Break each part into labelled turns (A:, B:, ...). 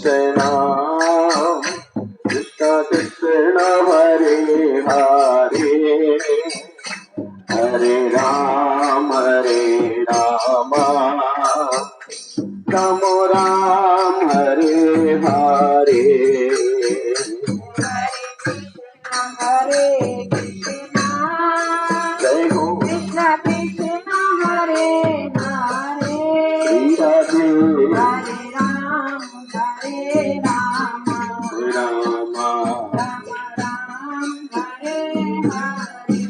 A: Krishna, Krishna Krishna Hare Hare, Hare Rama, Rama Ram, Hare Hare.
B: Hare Krishna,
A: Jai Ho.
B: Krishna Krishna Hare Hare,
A: Radhe
B: Hare Ram, Hare Rama,
A: Rama,
B: Rama Ram, Hare Hare.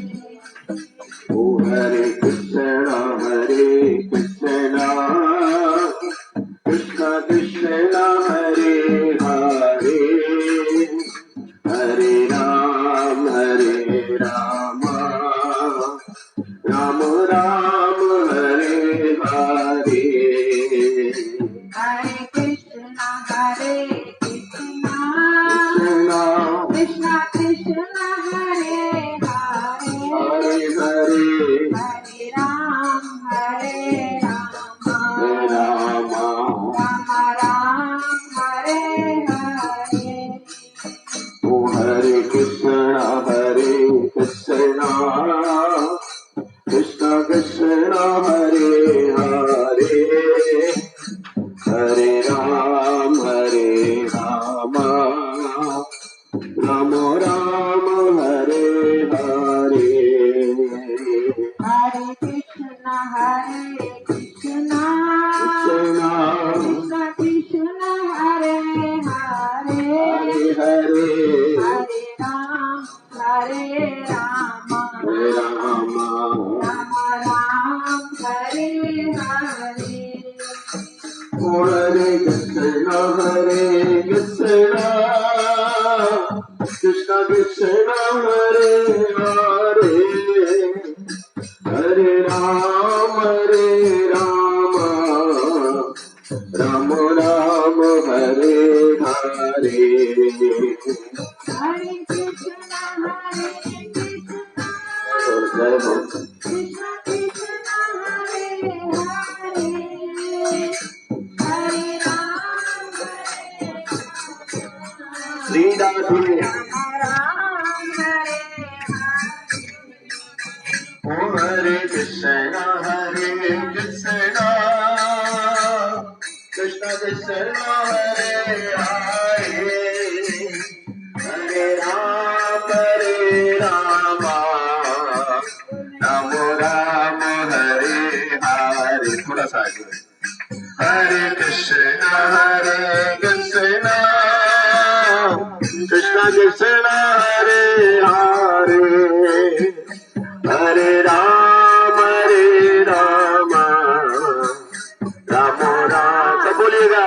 A: Oh Hare Krishna, Krishna Krishna Hare Hare, Hare Rama, Rama Ram, Hare Hare.
B: Hare Krishna,
A: Krishna,
B: Krishna Krishna Hare Hare,
A: Hare Hare,
B: Hare Ram, Hare Rama,
A: Rama,
B: Rama Ram, Hare Hare.
A: Oh Hare Krishna, Krishna Krishna Hare Hare, Hare Rama, Rama Rama, Hare Hare.
B: Hare Krishna,
A: Krishna,
B: Krishna Krishna Hare Hare,
A: Hare Hare,
B: Hare Ram, Hare Rama,
A: Rama,
B: Rama Ram, Hare Hare.
A: Oh Hare Krishna, Krishna Krishna Hare Hare, Hare Rama, Rama Rama, Hare Hare.
B: Hare Krishna, Krishna Krishna Hare Hare, Hare Ram,
A: Sri Radhe,
B: Rama Ram, Hare
A: Oh Hare Krishna, Krishna Krishna Hare Hare, Hare Rama, Rama Rama, Hare Hare. थोड़ा सा आगे, Hare Krishna, Krishna Krishna Hare Hare, Hare Rama, Rama Rama. सब बोलिएगा,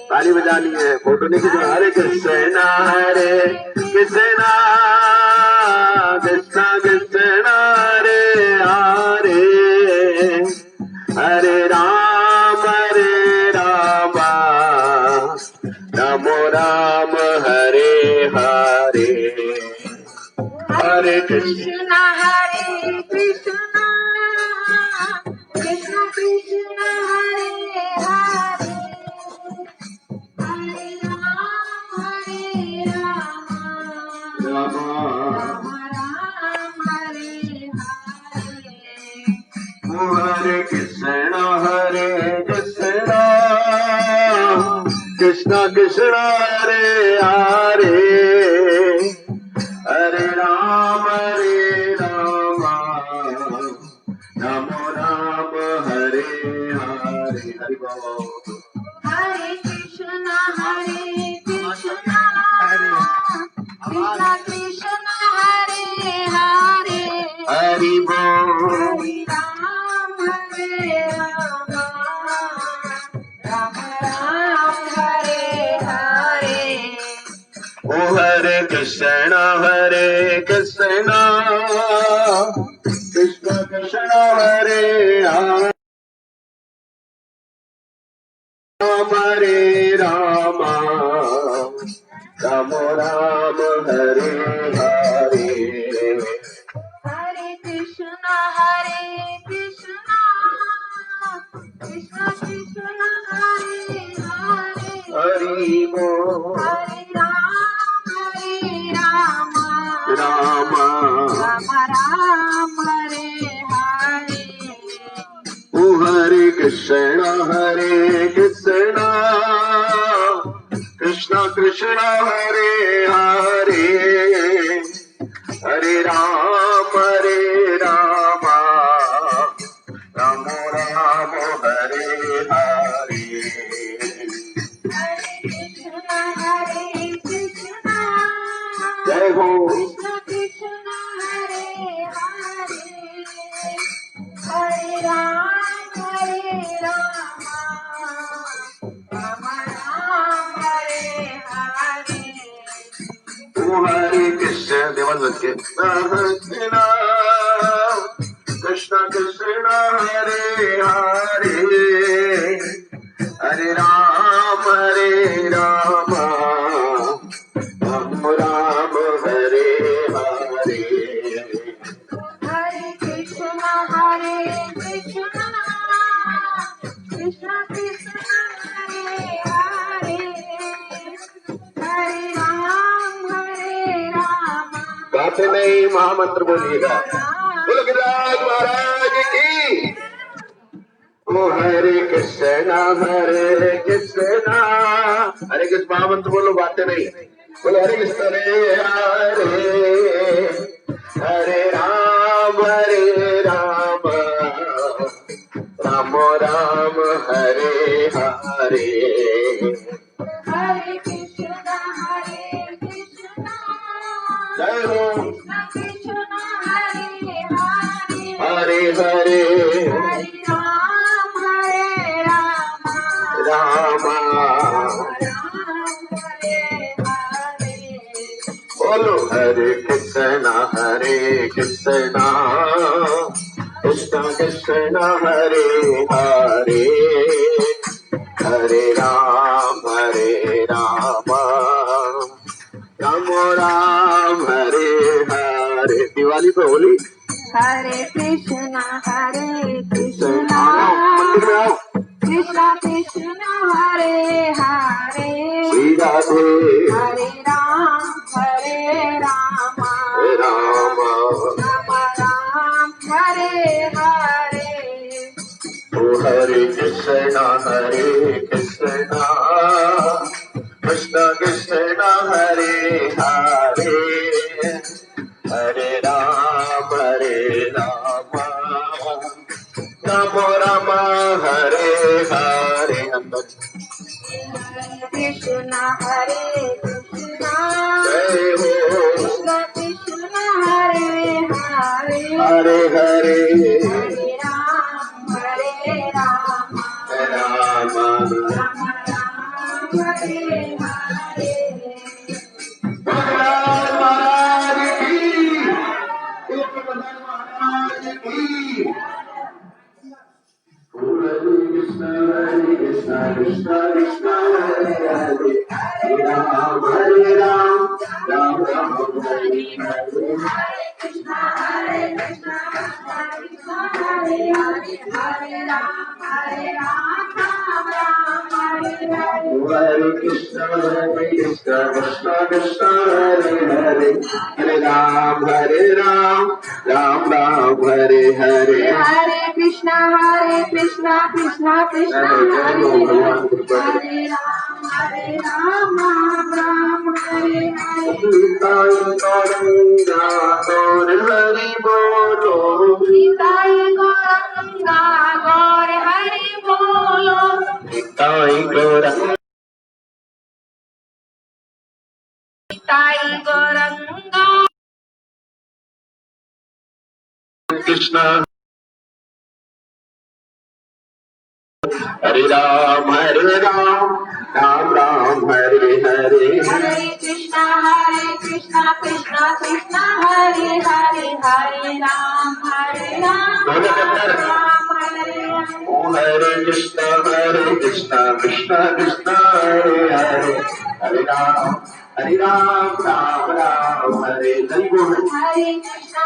A: ताली बजानी है, photo नहीं खींचना। हरे कृष्णा, कृष्णा कृष्णा हरे हरे, हरे राम, राम राम, हरे हरे. हरे Krishna,
B: Krishna, Krishna Krishna Hare Hare, Hare Ram,
A: Ram
B: Rama Ram, Hare Hare.
A: हरे कृष्ण, कृष्ण कृष्ण हरे हरे, हरे राम, राम राम, हरे हरे. हरि बोल.
B: Hare Krishna, Krishna Krishna Hare Hare,
A: Hari बोल.
B: Hare Ram, Hare Rama, Rama Ram, Hare Hare.
A: ओ हरे कृष्ण, कृष्ण कृष्ण हरे हरे, हरे Ram, Ram Ram, Hare Hare.
B: Hare Krishna, Krishna Krishna Hare Hare,
A: Hari बोल
B: हरे राम
A: राम
B: राम राम हरे हरे
A: ओ हरे कृष्ण कृष्ण कृष्ण हरे हरे हरे राम राम राम हरे हरे
B: हरे कृष्ण
A: जय हो
B: कृष्ण कृष्ण हरे हरे हरे राम राम राम हरे हरे
A: ओ हरे कृष्ण देवाला के कृष्ण कृष्ण हरे हरे हरे राम राम राम हरे हरे
B: हरे कृष्ण कृष्ण कृष्ण हरे हरे हरे राम
A: बात नहीं महामंत्र बोलिएगा बोलो गिरिराज महाराज की ओ हरे कृष्ण हरे कृष्ण महामंत्र बोलो बातें नहीं बोलो हरे कृष्ण हरे राम राम राम हरे हरे
B: हरे कृष्ण
A: जय हो
B: कृष्ण हरे हरे
A: हरे हरे
B: हरे राम
A: राम
B: हरे हरे
A: बोलो हरे कृष्ण कृष्ण कृष्ण हरे हरे हरे राम राम राम हरे हरे दिवाली पे होली
B: हरे कृष्ण
A: आओ, मंदिर में आओ
B: कृष्ण कृष्ण हरे हरे
A: श्री राधे
B: हरे राम
A: राम
B: राम राम हरे हरे
A: ओ हरे कृष्ण कृष्ण कृष्ण हरे हरे हरे राम राम हरे हरे अंदर
B: कृष्ण
A: जय हो
B: कृष्ण हरे हरे
A: हरे हरे
B: हरे राम
A: राम
B: राम हरे हरे
A: महाराज की महाराज की हरे कृष्ण कृष्ण कृष्ण हरे हरे हरे राम राम हरे हरे
B: कृष्ण हरे हरे हरे राम राम राम हरे हरे
A: हरे कृष्ण कृष्ण कृष्ण हरे हरे हरे राम राम हरे हरे
B: हरे कृष्ण कृष्ण कृष्ण हरे हरे हरे राम राम हरे हरे
A: गौरंगा गौर हरि बोलो
B: निताई गौरंगा गौर हरि बोलो
A: निताई गौरंगा
B: निताई गौरंगा
A: कृष्ण हरे राम राम हरे हरे
B: हरे कृष्ण कृष्ण कृष्ण हरे हरे हरे राम
A: दोनों के अंदर
B: राम हरे हरे
A: ओ हरे कृष्ण कृष्ण कृष्ण हरे हरे हरे राम राम हरे हरि बोल
B: हरे कृष्ण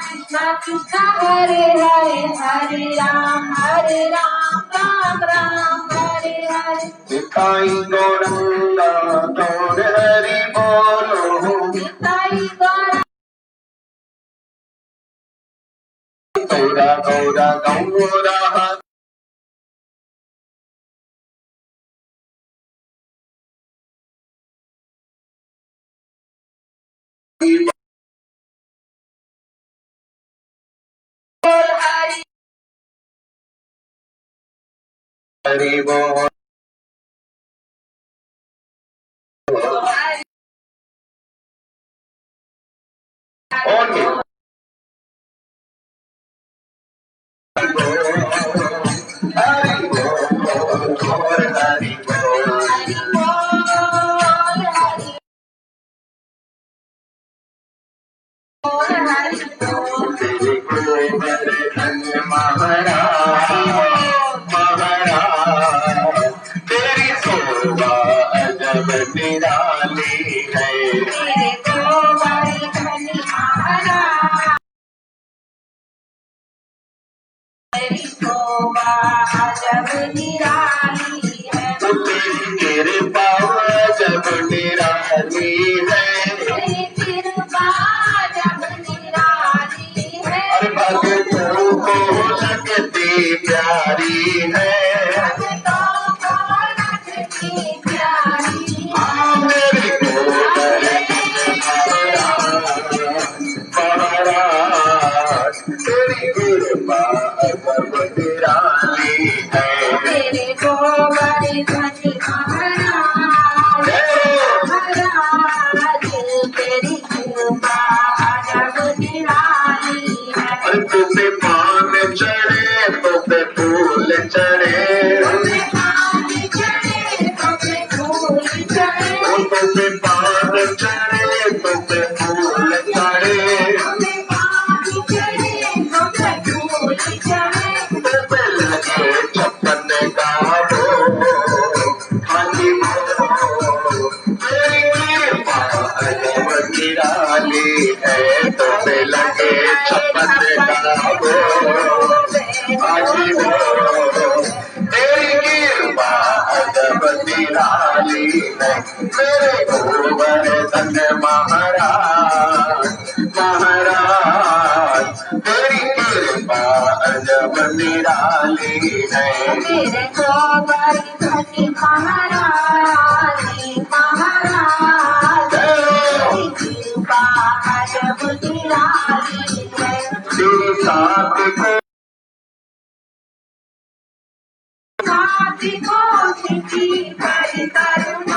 B: कृष्ण कृष्ण हरे हरे हरे राम राम राम हरे हरे हरे
A: निताई गौरंगा गौर हरि बोलो
B: निताई गौरा
A: गौरा गौरा गौरा
B: बोल हरि
A: हरि बोल
B: हरि
A: ओके हरि बोल गौर हरि बोल
B: हरि बोल हरि बोल हरि बोल
A: तेरे गोवर्धन महाराज महाराज तेरी शोभा अजब निराली है
B: तेरे गोवर्धन महाराज तेरी शोभा अजब निराली है
A: तेरी कृपा अजब निराली है
B: तेरी कृपा अजब निराली है
A: और भक्तों को लगती प्यारी है
B: भक्तों को लगती प्यारी
A: मेरे गोवर्धन महाराज तेरी कृपा अजब निराली है
B: तेरे गोवर्धन महाराज महाराज तेरी कृपा अजब निराली है
A: तुम पे पान चढ़े तो पे फूल चढ़े
B: तुम्हें पानी चढ़े तुम्हें फूल चढ़े
A: तुम पे पान चढ़े तो पे फूल चढ़े
B: तुम्हें पानी चढ़े तुम्हें फूल चढ़े
A: तुम पे लगे छप्पन गावो हाथी बोलो तेरी कृपा अजब निराली है तुम पे लगे छप्पन गावो हाथी बोलो तेरी कृपा अजब निराली है मेरे गोवर्धन महाराज महाराज तेरी कृपा अजब निराली है
B: तेरे गोवर्धन महाराज महाराज तेरी कृपा अजब निराली है
A: तेरी साथ को
B: साथी को सिद्धि कर करुणा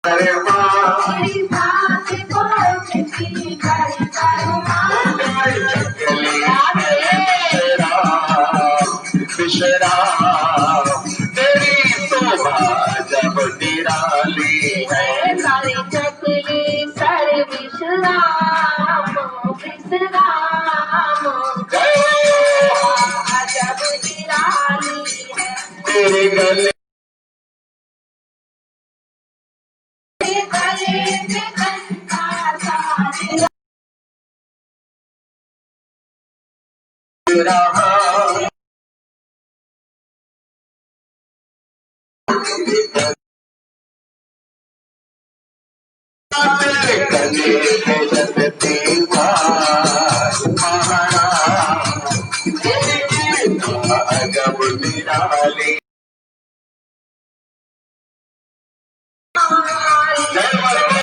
A: करे माँ
B: तेरी साथी को सिद्धि कर करुणा
A: विश्राम तेरी शोभा जब निराली है
B: सारे चकली सर विश्राम विश्राम अजब निराली है
A: तेरे गले
B: तेरे गले में कंठा साज
A: रहा तेरे गले में लगती बात महाराज तेरी कृपा अजब निराली
B: अजब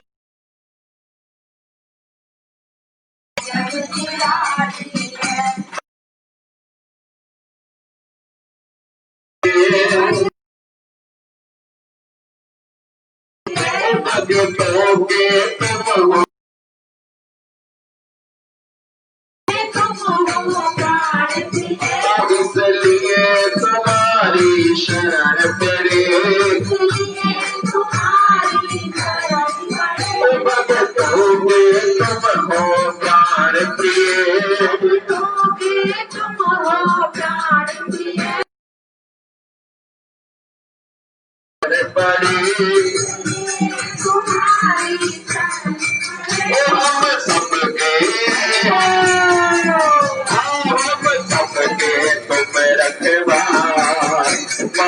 B: निराली है
A: भक्तों के तुम
B: तुम हो प्राण प्रिय
A: इसलिए तुम्हारी शरण पड़े
B: इसलिए तुम्हारी शरण पड़े
A: भक्तों के तुम हो प्राण प्रिय
B: क्योंकि तुम हो प्राण प्रिय
A: पड़ी
B: तुम्हारी शरण पड़े
A: हम सबके तुम रखे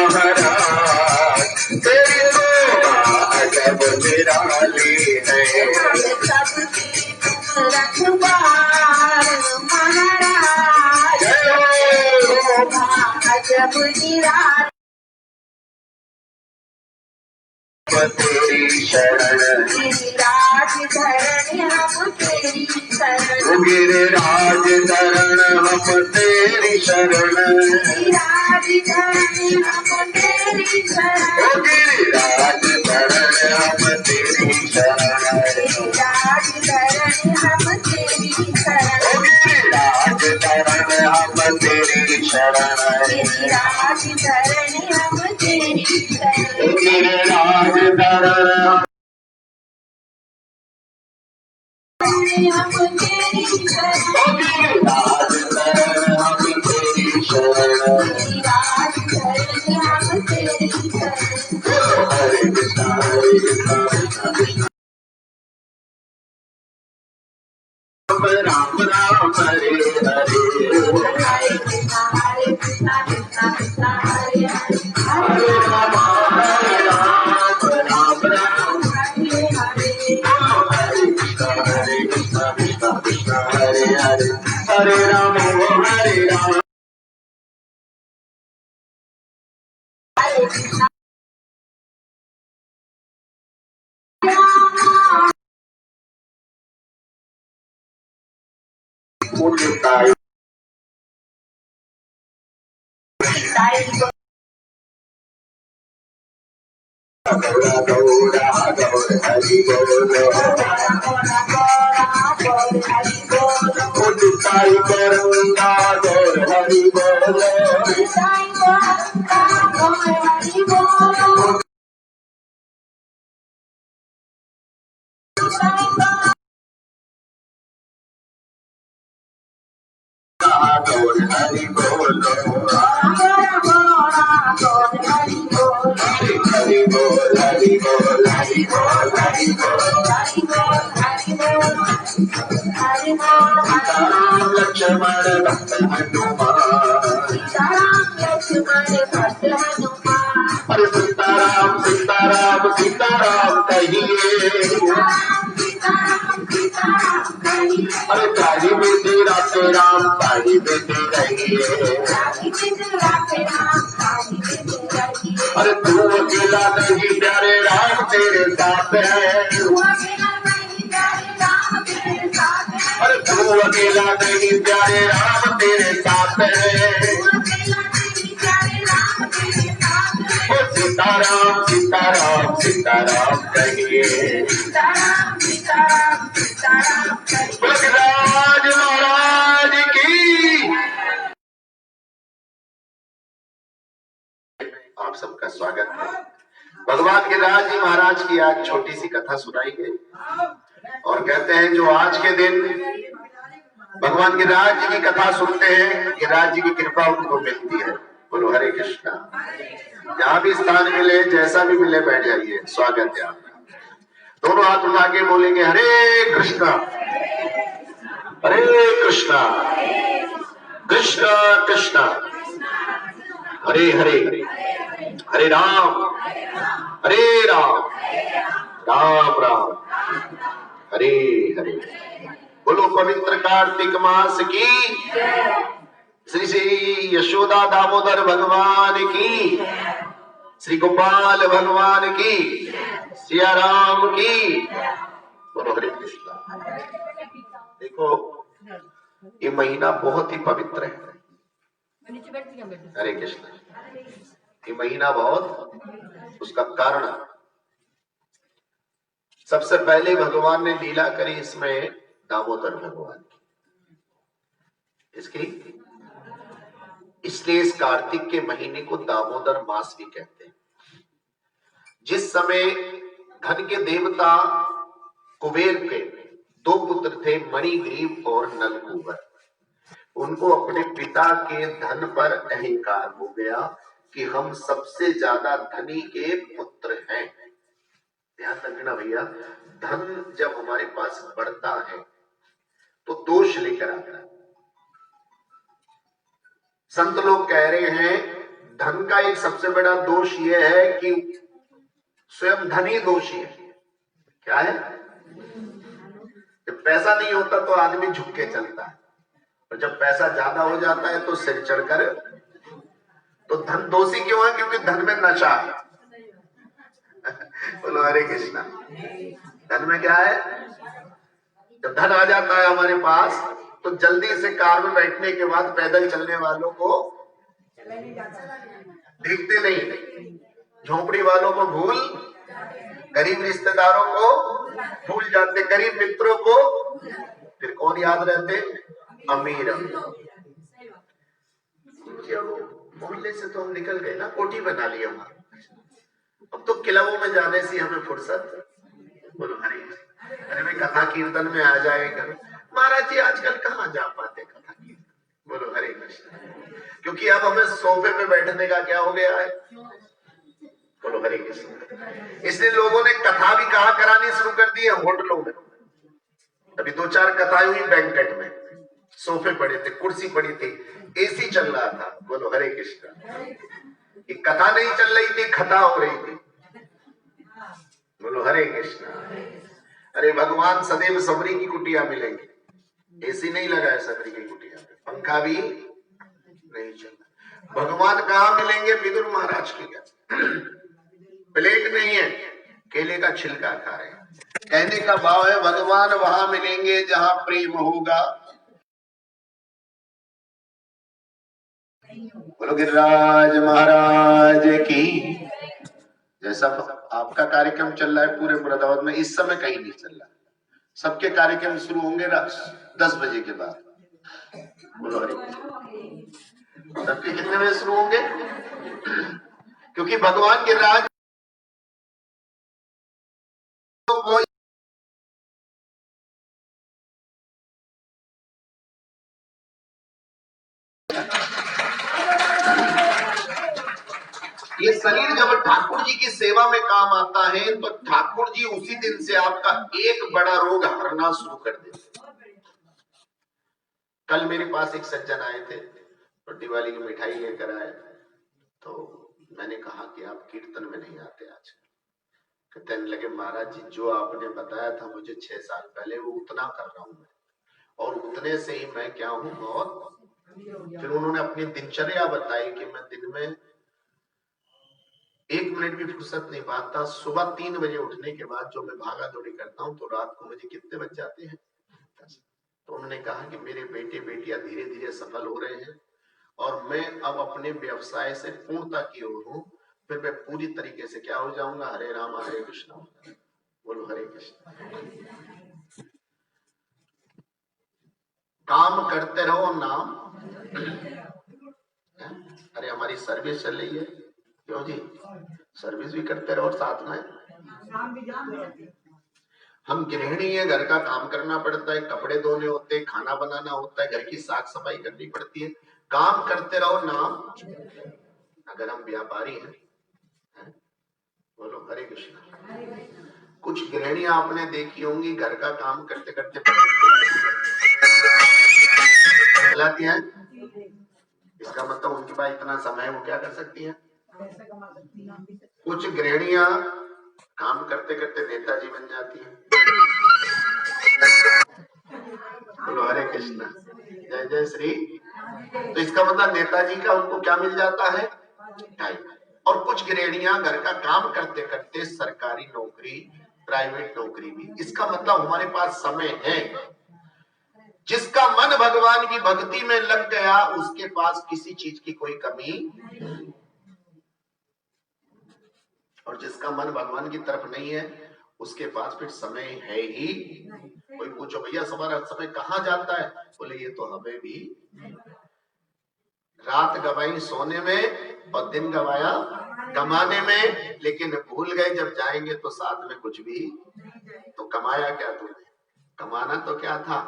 A: महाराज तेरी शोभा अजब निराली है।
B: सबकी तुम रखवार महाराज शोभा अजब निराली
A: तेरी शरण
B: गिरिराज धरण हम तेरी शरण
A: गिरिराज धरण हम तेरी शरण
B: गिरिराज धरण हम तेरी शरण
A: गिरिराज धरण हम तेरी शरण
B: गिरिराज धरण हम तेरी शरण
A: गिरिराज धरण हम तेरी शरण
B: गिरिराज धरण हम तेरी शरण
A: गिरिराज धरण
B: हम तेरी शरण
A: गिरिराज धरण हम तेरी शरण
B: गिरिराज धरण हम तेरी शरण
A: हरे कृष्णा कृष्णा कृष्णा राम राम हरे हरे
B: हरे कृष्णा कृष्णा कृष्णा हरे हरे
A: हरे राम राम राम
B: हरे हरे
A: हरे कृष्णा कृष्णा कृष्णा हरे हरे हरे राम हरे राम
B: हरे कृष्णा
A: मुझताई गौरा गौरा गौर हरि बोलो मुझताई गौरा गौर हरि बोलो गौर हरि बोलो हरि बोल हरि बोल हरि बोल हरि बोल राम लक्ष्मण भक्त हनुमान अरे सीताराम सीताराम सीताराम कहिए अरे तारी बेटी राते राम तारी बेटी रहिए अरे तू अकेला नहीं प्यारे राम तेरे साथ है अरे तू अकेला नहीं प्यारे राम तेरे साथ है ओ सीताराम सीताराम सीताराम कहिए भगराज महाराज की आप सबका स्वागत है। भगवान गिरिराज जी महाराज की आज छोटी सी कथा सुनाई गई और कहते हैं जो आज के दिन भगवान गिरिराज जी की कथा सुनते हैं गिरिराज जी की कृपा उनको मिलती है। बोलो हरे कृष्णा। जहां भी स्थान मिले जैसा भी मिले बैठ जाइए, स्वागत है आपका। दोनों हाथ उठा के बोलेंगे हरे कृष्णा हरे कृष्णा कृष्णा कृष्णा हरे हरे हरे राम राम राम हरे हरे। बोलो पवित्र कार्तिक मास की श्री श्री यशोदा दामोदर भगवान की, श्री गोपाल भगवान की, सिया राम की। बोलो हरे कृष्णा। देखो ये महीना बहुत ही पवित्र है। हरे कृष्ण। ये महीना बहुत, उसका कारण सबसे पहले भगवान ने लीला करी इसमें दामोदर भगवान की, इसकी इसलिए इस कार्तिक के महीने को दामोदर मास भी कहते हैं। जिस समय धन के देवता कुबेर के दो पुत्र थे, मणिग्रीव और नलकूबर, उनको अपने पिता के धन पर अहंकार हो गया कि हम सबसे ज्यादा धनी के पुत्र हैं। ध्यान रखना भैया, धन जब हमारे पास बढ़ता है तो दोष लेकर आता है। संत लोग कह रहे हैं धन का एक सबसे बड़ा दोष यह है कि स्वयं धनी दोषी है। क्या है? जब पैसा नहीं होता तो आदमी झुक के चलता है, और जब पैसा ज्यादा हो जाता है तो सिर चढ़कर। तो धन दोषी क्यों है? क्योंकि धन में नशा है। बोलो हरे कृष्णा। धन में क्या है? जब धन आ जाता है हमारे पास तो जल्दी से कार में बैठने के बाद पैदल चलने वालों को देखते नहीं, झोपड़ी वालों को भूल, गरीब रिश्तेदारों को भूल जाते, गरीब मित्रों को फिर कौन याद रहते? अमीर। मोहल्ले से तो हम निकल गए ना, कोठी बना ली हमारा, अब तो क्लबों में जाने से हमें फुर्सत। बोलो हरे। अरे भाई कथा कीर्तन में आ जाएगा महाराज जी, आजकल कहाँ जा पाते कथा कीर्तन। बोलो हरे कृष्ण। क्योंकि अब हमें सोफे पे बैठने का क्या हो गया है। बोलो हरे कृष्ण। इसलिए लोगों ने कथा भी कहाँ करानी शुरू कर दी है? होटलों में। अभी 2-4 कथाएं हुई बैंकेट में, सोफे पड़े थे, कुर्सी पड़ी थी, एसी चल रहा था। बोलो हरे कृष्ण। ये कथा नहीं चल रही थी, खता हो रही थी। बोलो हरे कृष्ण। अरे भगवान सदैव सबरी की कुटिया मिलेंगे, एसी नहीं लगा है सबरी की कुटिया में, पंखा भी नहीं चल रहा। भगवान कहाँ मिलेंगे? विदुर महाराज की प्लेट नहीं है, केले का छिलका खा रहे हैं। कहने का भाव है भगवान वहां मिलेंगे जहां प्रेम होगा। बोलो गिरिराज महाराज की। जैसा आपका कार्यक्रम चल रहा है पूरे मुरादाबाद में, इस समय कहीं नहीं चल रहा। सबके कार्यक्रम शुरू होंगे 10 बजे के बाद। बोलो हरे। सबके कितने बजे शुरू होंगे? क्योंकि भगवान गिरिराज ये शरीर जब ठाकुर जी की सेवा में काम आता है तो ठाकुर जी उसी दिन से आपका एक बड़ा रोग हरना शुरू कर देते। कल मेरे पास एक सज्जन आए थे, रोटी वाली की मिठाई लेकर आए, तो मैंने कहा कि आप कीर्तन में नहीं आते आज। कहते लगे महाराज जी जो आपने बताया था मुझे 6 साल पहले वो उतना कर रहा हूं मैं, और उतने से ही मैं क्या हूं बहुत। फिर उन्होंने अपनी दिनचर्या बताई कि मैं दिन में 1 मिनट भी फुर्सत नहीं पाता। सुबह 3 बजे उठने के बाद जो मैं भागा दौड़ी करता हूँ तो रात को मुझे कितने बज जाते हैं। तो उन्होंने कहा कि मेरे बेटे बेटियां धीरे धीरे सफल हो रहे हैं और मैं अब अपने व्यवसाय से पूर्णता की ओर हूँ, फिर मैं पूरी तरीके से क्या हो जाऊंगा। हरे राम हरे कृष्ण। बोलो हरे कृष्ण। काम करते रहो नाम। अरे हमारी सर्विस चल रही है, क्यों जी? सर्विस भी करते रहो और साथ में हम गृहिणी है, घर का काम करना पड़ता है, कपड़े धोने होते हैं, खाना बनाना होता है, घर की साफ सफाई करनी पड़ती है। काम करते रहो नाम। अगर हम व्यापारी हैं, बोलो हरे कृष्ण। कुछ गृहिणियां आपने देखी होंगी घर का काम करते करते चलाती हैं। इसका मतलब उनके पास इतना समय है, वो क्या कर सकती हैं? कुछ गृहिणियां काम करते करते नेताजी बन जाती हैं। बोलो हरे कृष्ण। जय जय श्री। तो इसका मतलब नेताजी का उनको क्या मिल जाता है? टाइम। और कुछ गृहिणियां घर का काम करते करते सरकारी नौकरी, प्राइवेट नौकरी भी। इसका मतलब हमारे पास समय है। जिसका मन भगवान की भक्ति में लग गया उसके पास किसी चीज की कोई कमी, और जिसका मन भगवान की तरफ नहीं है उसके पास फिर समय है ही। कोई पूछो भैया हमारा समय कहाँ जाता है? बोले ये तो हमें भी। रात गवाई सोने में और दिन गवाया कमाने में, लेकिन भूल गए जब जाएंगे तो साथ में कुछ भी। तो कमाया क्या तुमने? कमाना तो क्या था?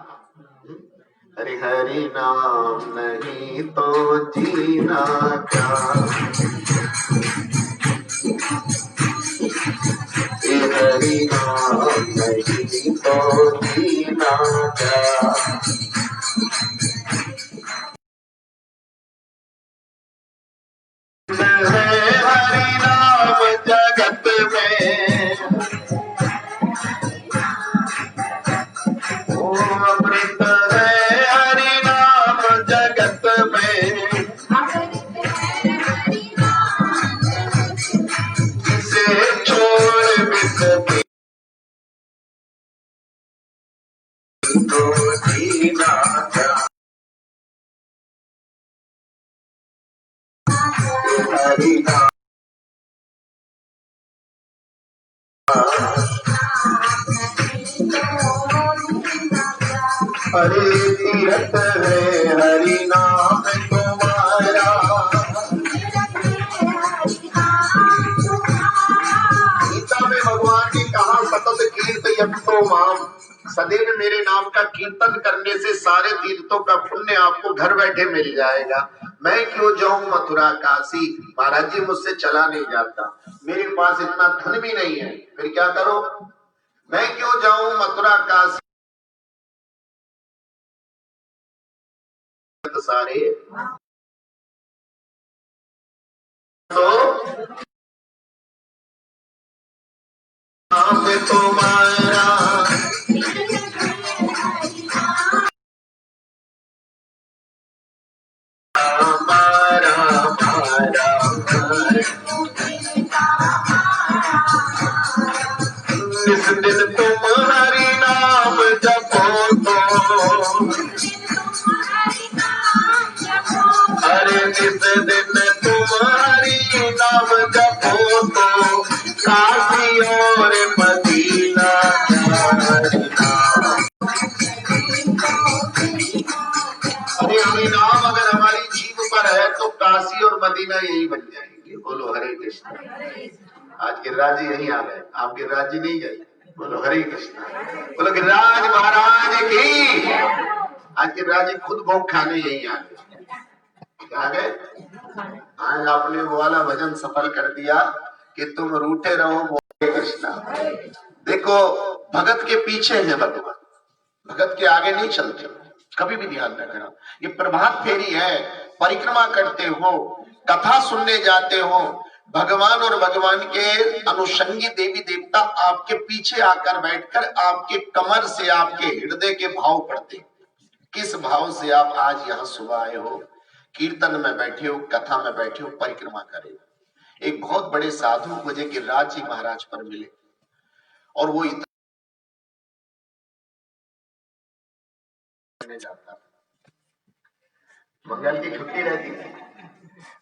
A: हरि हरि नाम नहीं तो जीना क्या, हरि नाम नहीं तो जीना क्या। हरि नाम। हरे तीरथ है हरि नाम तुम्हारा। गीता में भगवान ने कहा सतत कीर्तयम तो माम, सदैव मेरे नाम का कीर्तन करने से सारे तीर्थों का पुण्य आपको घर बैठे मिल जाएगा। मैं क्यों जाऊं मथुरा काशी, महाराज जी मुझसे चला नहीं जाता, मेरे पास इतना धन भी नहीं है, फिर क्या करो, मैं क्यों जाऊं मथुरा काशी। सारे तो नाम तुम्हारा। हमारा हमारा जिस दिन तुम हरि नाम जपो तो, अरे जिस दिन तुम हरि नाम जपो तो, काशी और मदीना हरि नाम। अरे हरि नाम अगर हमारी जीभ पर है तो काशी और मदीना यही बन जाएंगे। बोलो हरे कृष्ण। आज गिरिराज जी यही आ गए, आप गिरिराज जी नहीं गए। बोलो हरे कृष्ण। बोलो गिरिराज महाराज की। आज गिरिराज जी खुद भोग खाने यही आ गए। आ गए आज आपने वो वाला भजन सफल कर दिया कि तुम रूठे रहो। बोले कृष्णा। देखो भगत के पीछे है भगवान, भगत के आगे नहीं चलते। कभी भी ध्यान रखना, ये प्रभात फेरी है, परिक्रमा करते हो, कथा सुनने जाते हो, भगवान और भगवान के अनुषंगी देवी देवता आपके पीछे आकर बैठकर आपके कमर से आपके हृदय के भाव पढ़ते। किस भाव से आप आज यहाँ सुबह आए हो, कीर्तन में बैठे हो, कथा में बैठे हो, परिक्रमा करे। एक बहुत बड़े साधु मुझे गिरिराज जी महाराज पर मिले और वो इतना जाता था। मंगल की छुट्टी रहती थी,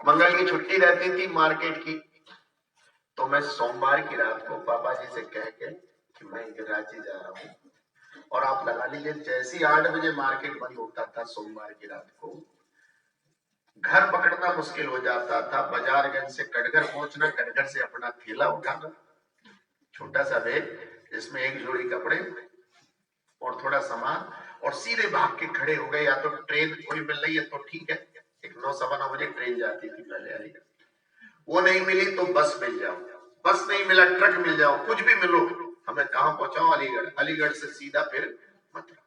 A: मंगल की छुट्टी रहती थी मार्केट की। तो मैं सोमवार की रात को पापा जी से कह के कि मैं गिरिराज जी जा रहा हूँ, और आप लगा लीजिए जैसे ही 8 बजे मार्केट बंद होता था सोमवार की रात को, घर पकड़ना मुश्किल हो जाता था। बाजारगंज से कटघर पहुंचना, कटघर से अपना थैला उठाना, छोटा सा बैग जिसमें एक जोड़ी कपड़े और थोड़ा सामान, और सीधे भाग के खड़े हो गए। या तो ट्रेन कोई मिल रही है तो ठीक है, एक 9-9:15 बजे ट्रेन जाती थी पहले अलीगढ़, वो नहीं मिली तो बस मिल जाओ, बस नहीं मिला ट्रक मिल जाओ, कुछ भी मिलो, हमें कहाँ पहुंचाओ, अलीगढ़, अलीगढ़ से सीधा फिर मथुरा।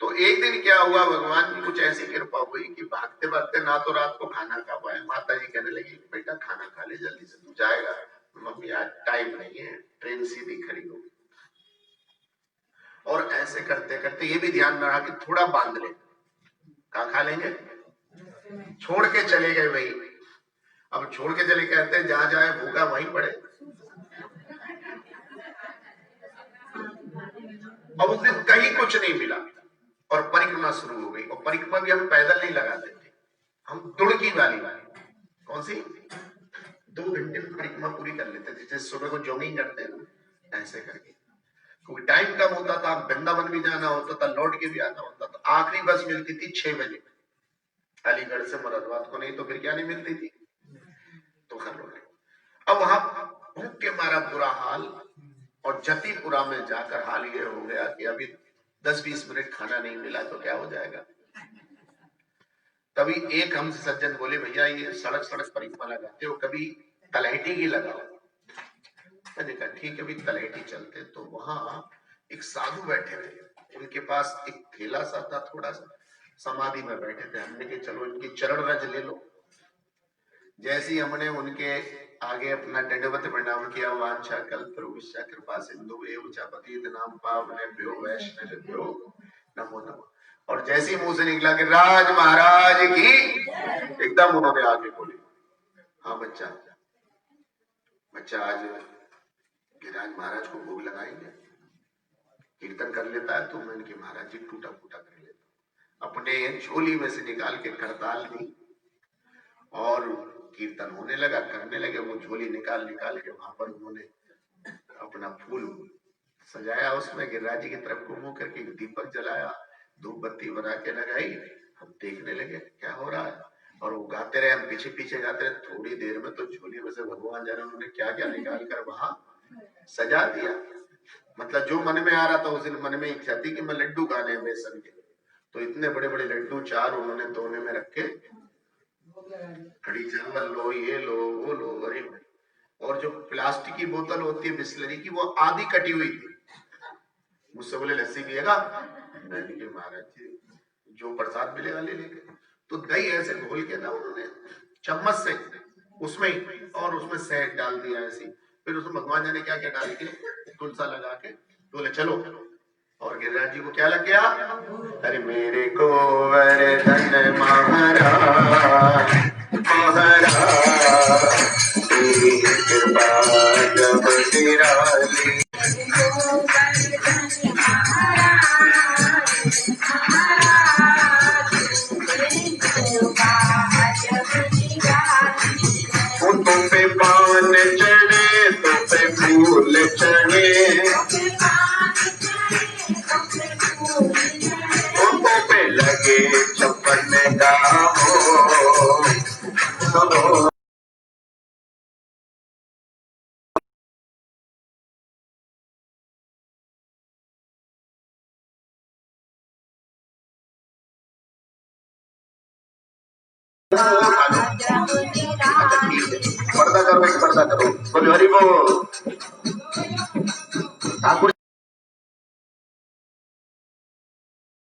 A: तो एक दिन क्या हुआ, भगवान की कुछ ऐसी कृपा हुई कि भागते भागते ना तो रात को खाना खा पाए। माता जी कहने लगी बेटा खाना खा ले जल्दी से, तू जाएगा। मम्मी आज टाइम नहीं है, ट्रेन सीधी खड़ी हो। और ऐसे करते करते ये भी ध्यान रहा कि थोड़ा बांध ले, कहाँ खा लेंगे, छोड़ के चले गए वही। अब छोड़ के चले, कहते हैं जहां जाए भूखा वहीं पड़े। अब उस दिन कहीं कुछ नहीं मिला और परिक्रमा शुरू हो गई। और परिक्रमा भी हम पैदल नहीं लगाते थे, हम दुड़की वाली कौन सी 2 घंटे में परिक्रमा पूरी कर लेते थे, जैसे सुबह को जॉगिंग करते हैं ना, ऐसे करके। क्योंकि टाइम कम होता था, वृंदावन भी जाना होता था, लौट के भी आना होता था। आखिरी बस मिलती थी 6 बजे अलीगढ़ से मुरादाबाद को, नहीं तो फिर क्या नहीं मिलती थी तो घर लौटे। अब वहां भूख के मारा बुरा हाल, और जतीपुरा में जाकर हाल ये हो गया कि अभी 10-20 मिनट खाना नहीं मिला तो क्या हो जाएगा। तभी एक हमसे सज्जन बोले भैया ये सड़क सड़क परिक्रमा लगाते हो, कभी तलहटी की लगाओ। मैंने कहा ठीक है, अभी तलहटी चलते। तो वहां एक साधु बैठे थे, उनके पास एक थैला सा था, थोड़ा सा समाधि में बैठे थे। हमने कहा चलो इनकी चरण रज ले लो। जैसे ही हमने उनके आगे अपना दंडवत प्रणाम किया, वांछा कल्पतरुभ्यश्च कृपा सिंधु एव च पतितनां पावनेभ्यो वैष्णवेभ्यो नमो नमः। और जैसे ही मुंह से निकला कि राज महाराज की, एकदम उन्होंने आगे बोली हाँ बच्चा, बच्चा आज गिरिराज महाराज को भोग लगाएंगे, कीर्तन कर लेता है तो मैं इनके महाराज जी टूटा फूटा कर लेता। अपने झोली में से निकाल के करताल दी और कीर्तन होने लगा, करने लगे। वो झोली निकाल निकाल के वहां पर उन्होंने अपना फूल सजाया, उसमें गिरिराज जी की तरफ को मुंह करके दीपक जलाया, धूप बत्ती बना के लगाई। हम देखने लगे क्या हो रहा है, और वो गाते रहे, हम पीछे पीछे गाते रहे। थोड़ी देर में तो झोली में से भगवान जाने उन्होंने क्या क्या निकाल कर वहां सजा दिया। मतलब जो मन में आ रहा था उस दिन मन में इच्छा थी कि मैं लड्डू खाने हैं बेसन के, तो इतने बड़े बड़े लड्डू 4 उन्होंने दोने में रखे, कड़ी चावल लो, ये लो, वो लो। अरे और जो प्लास्टिक की बोतल होती है बिस्लरी की, वो आधी कटी हुई थी। मुझसे बोले लस्सी पिएगा, मैंने कहा महाराज जी जो प्रसाद मिलेगा ले लेंगे। तो दही ऐसे घोल के ना उन्होंने चम्मच से उसमें, और उसमें शहद डाल दिया ऐसे। फिर उसमें भगवान जी ने क्या क्या डाल के तुलसा लगा के बोले चलो। और गिरिराज जी को क्या लग गया, अरे मेरे को वरदान महाराज महाराज तेरी कृपा जब निराली। तुम पे पान चढ़े, तुम पे फूल चढ़े, तुम पे लगे छप्पन का हो। पर्दा करो, एक पर्दा करो, बोलो हरि बोल। ठाकुर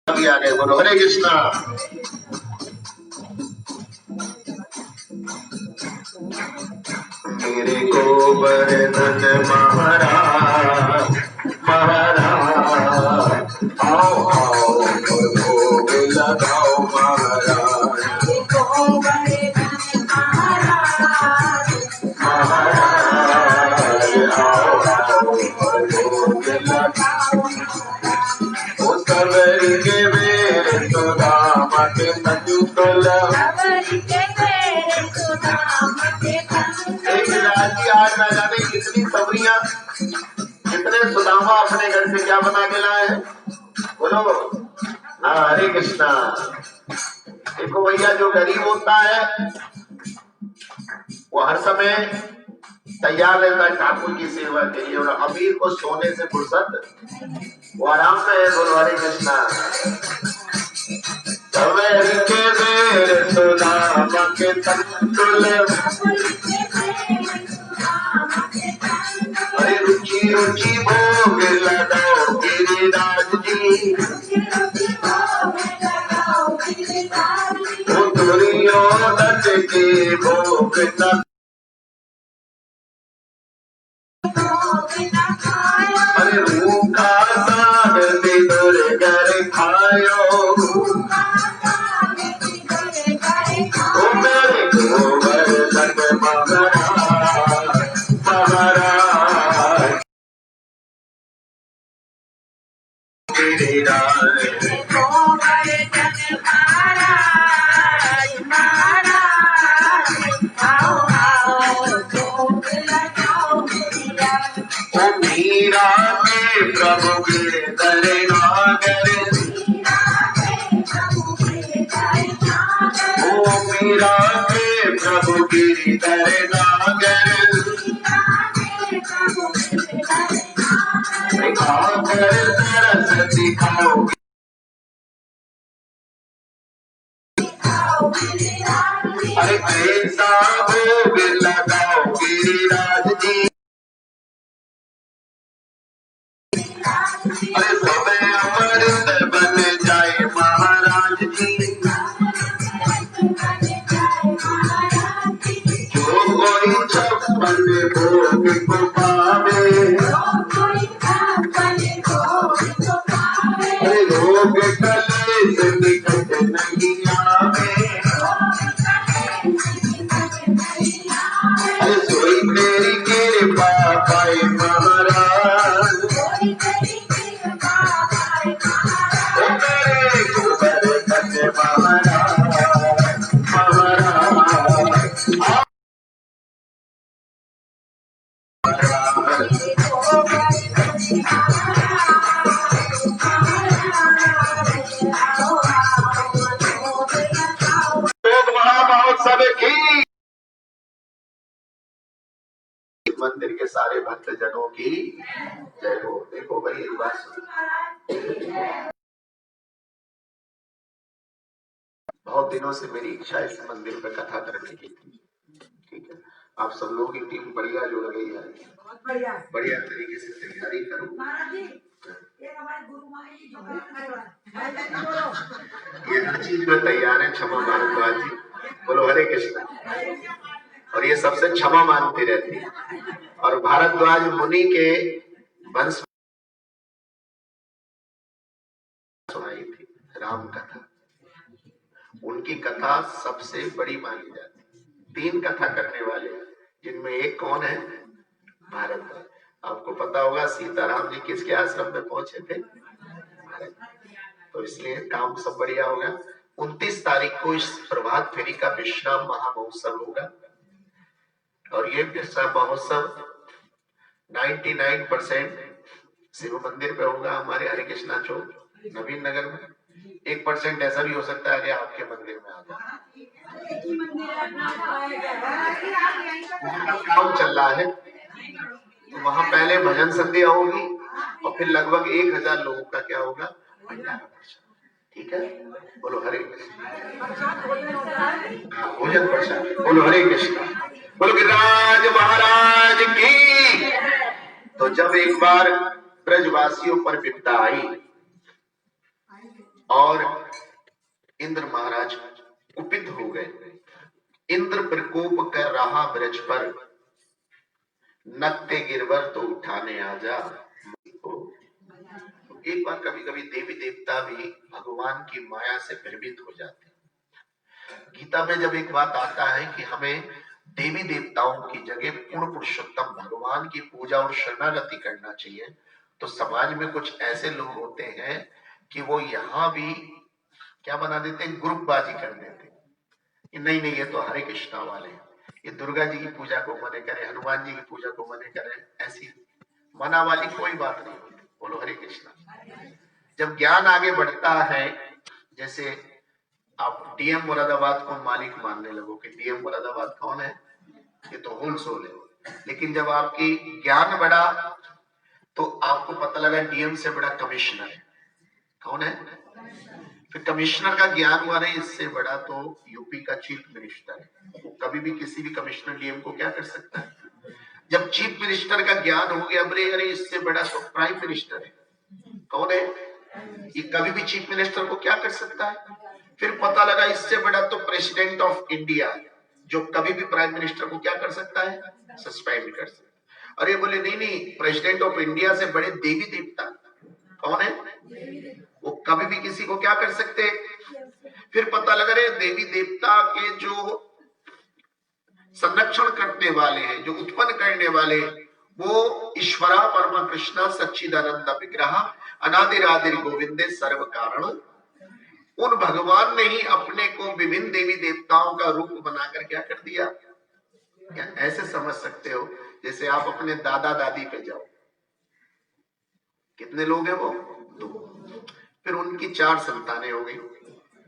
A: भी आ गए, बोलो हरे कृष्णा। मेरे गोवर्धन महाराज महाराज आओ आओ भोग लगाओ महाराज महाराज आओ आओ भोग लगाओ। ओ सबर के मेरे सुदामा के सचुतल आज ना जाने कितनी सबरियां कितने सुदामा अपने घर से क्या बना के लाए हैं, बोलो हाँ हरे कृष्णा। देखो भैया जो गरीब होता है वो हर समय तैयार रहता है ठाकुर की सेवा के लिए, और अमीर को सोने से फुर्सत वो आराम में है, बोलो हरे कृष्णा। के मेरे सुदामा के तंतुल अरे रुचि रुचि भोग लगाओ गिरिराज जी, वो दुर्योधन के भोग न। अरे रूखा साग बिदुर कर खायो, ओ मेरे गोवर्धन महाराज महाराज गिरिराज। ओ मीरा के प्रभु गिरधर नागर, ओ मीरा के प्रभु गिरधर नागर, खाकर तरस दिखाओ। अरे कैसा भोग लगाओ गिरिराज जी, अरे समय अमृत बन जाए महाराज जी। जो कोई छप्पन भोग को पावे, अरे रोग कलेश निकट नहीं आवे, अरे सोई तेरी कृपा पाए महाराज। मेरे गोवर्धन महाराज महाराज मंदिर के सारे भक्त जनों की जय हो। देखो भाई एक बात सुनो, बहुत दिनों से मेरी इच्छा इस मंदिर पे कथा करने की थी। ठीक है, आप सब लोगों की टीम बढ़िया जुड़ गई है, बढ़िया तरीके से तैयारी करो। ये हर चीज में तैयार है। क्षमा भारद्वाज जी, बोलो हरे कृष्ण। और ये सबसे क्षमा मांगती रहती है। और भारद्वाज मुनि के वंश सुनाई थी राम कथा, उनकी कथा सबसे बड़ी मानी जाती है। 3 कथा करने वाले हैं, जिनमें एक कौन है? भारद्वाज। आपको पता होगा सीताराम जी किसके आश्रम में पहुंचे थे? भारत। तो इसलिए काम सब बढ़िया होगा। 29 तारीख को इस प्रभात फेरी का विश्राम महामहोत्सव होगा। और ये विश्राम महोत्सव 99% शिव मंदिर पे होगा, हमारे हरे कृष्णा चौक नवीन नगर में। 1% ऐसा भी हो सकता है कि आपके मंदिर में आ जाए। काम चल रहा है, तो वहां पहले भजन संध्या होगी और फिर लगभग 1000 लोगों का क्या होगा? भंडारा। ठीक है, बोलो हरे कृष्ण। भोजन प्रसाद, बोलो हरे कृष्ण, बोलो गिरिराज महाराज की। तो जब एक बार ब्रजवासियों पर विपदा आई और इंद्र महाराज कुपित हो गए, इंद्र प्रकोप कर रहा ब्रज पर, नत्ते गिरवर तो उठाने आजा। एक बार कभी कभी देवी देवता भी भगवान की माया से भ्रमित हो जाते हैं। गीता में जब एक बात आता है कि हमें देवी देवताओं की जगह पूर्ण पुरुषोत्तम भगवान की पूजा और शरणागति करना चाहिए, तो समाज में कुछ ऐसे लोग होते हैं कि वो यहाँ भी क्या बना देते हैं? ग्रुपबाजी कर देते हैं कि नहीं नहीं ये तो हरे कृष्णा वाले हैं, ये दुर्गा जी की पूजा को मने करे, हनुमान जी की पूजा को मने करे। ऐसी मना वाली कोई बात नहीं होती। बोलो हरे कृष्णा। जब ज्ञान आगे बढ़ता है, जैसे आप डीएम मुरादाबाद को मालिक मानने लगो कि डीएम मुरादाबाद कौन है? ये तो होलसेल है। लेकिन जब आपकी ज्ञान बढ़ा तो आपको पता लगा डीएम से बड़ा कमिश्नर है। कौन है? फिर कमिश्नर का ज्ञान हुआ नहीं, इससे बड़ा तो यूपी का चीफ मिनिस्टर है। वो कभी भी किसी भी कमिश्नर डीएम को क्या कर सकता है? जब चीफ मिनिस्टर का ज्ञान हो गया, बोले अरे इससे बड़ा तो प्राइम मिनिस्टर है। कौन है? ये कभी भी चीफ मिनिस्टर को क्या कर सकता है? फिर पता लगा इससे बड़ा तो प्रेसिडेंट ऑफ इंडिया, जो कभी भी प्राइम मिनिस्टर को क्या कर सकता है? सस्पेंड कर सकता है। अरे बोले नहीं नहीं, प्रेसिडेंट ऑफ इंडिया से बड़े देवी देवता कौन है? वो कभी भी किसी को क्या कर सकते? फिर पता लगा रे देवी देवता के जो संरक्षण करने वाले हैं, जो उत्पन्न करने वाले, वो ईश्वरा परमा कृष्णा सच्चिदानंद विग्रह अनादिरादिर गोविंदे सर्व कारण। उन भगवान ने ही अपने को विभिन्न देवी देवताओं का रूप बनाकर क्या कर दिया? क्या ऐसे समझ सकते हो जैसे आप अपने दादा दादी पे जाओ, कितने लोग हैं वो? 2। फिर उनकी 4 संतानें हो गई,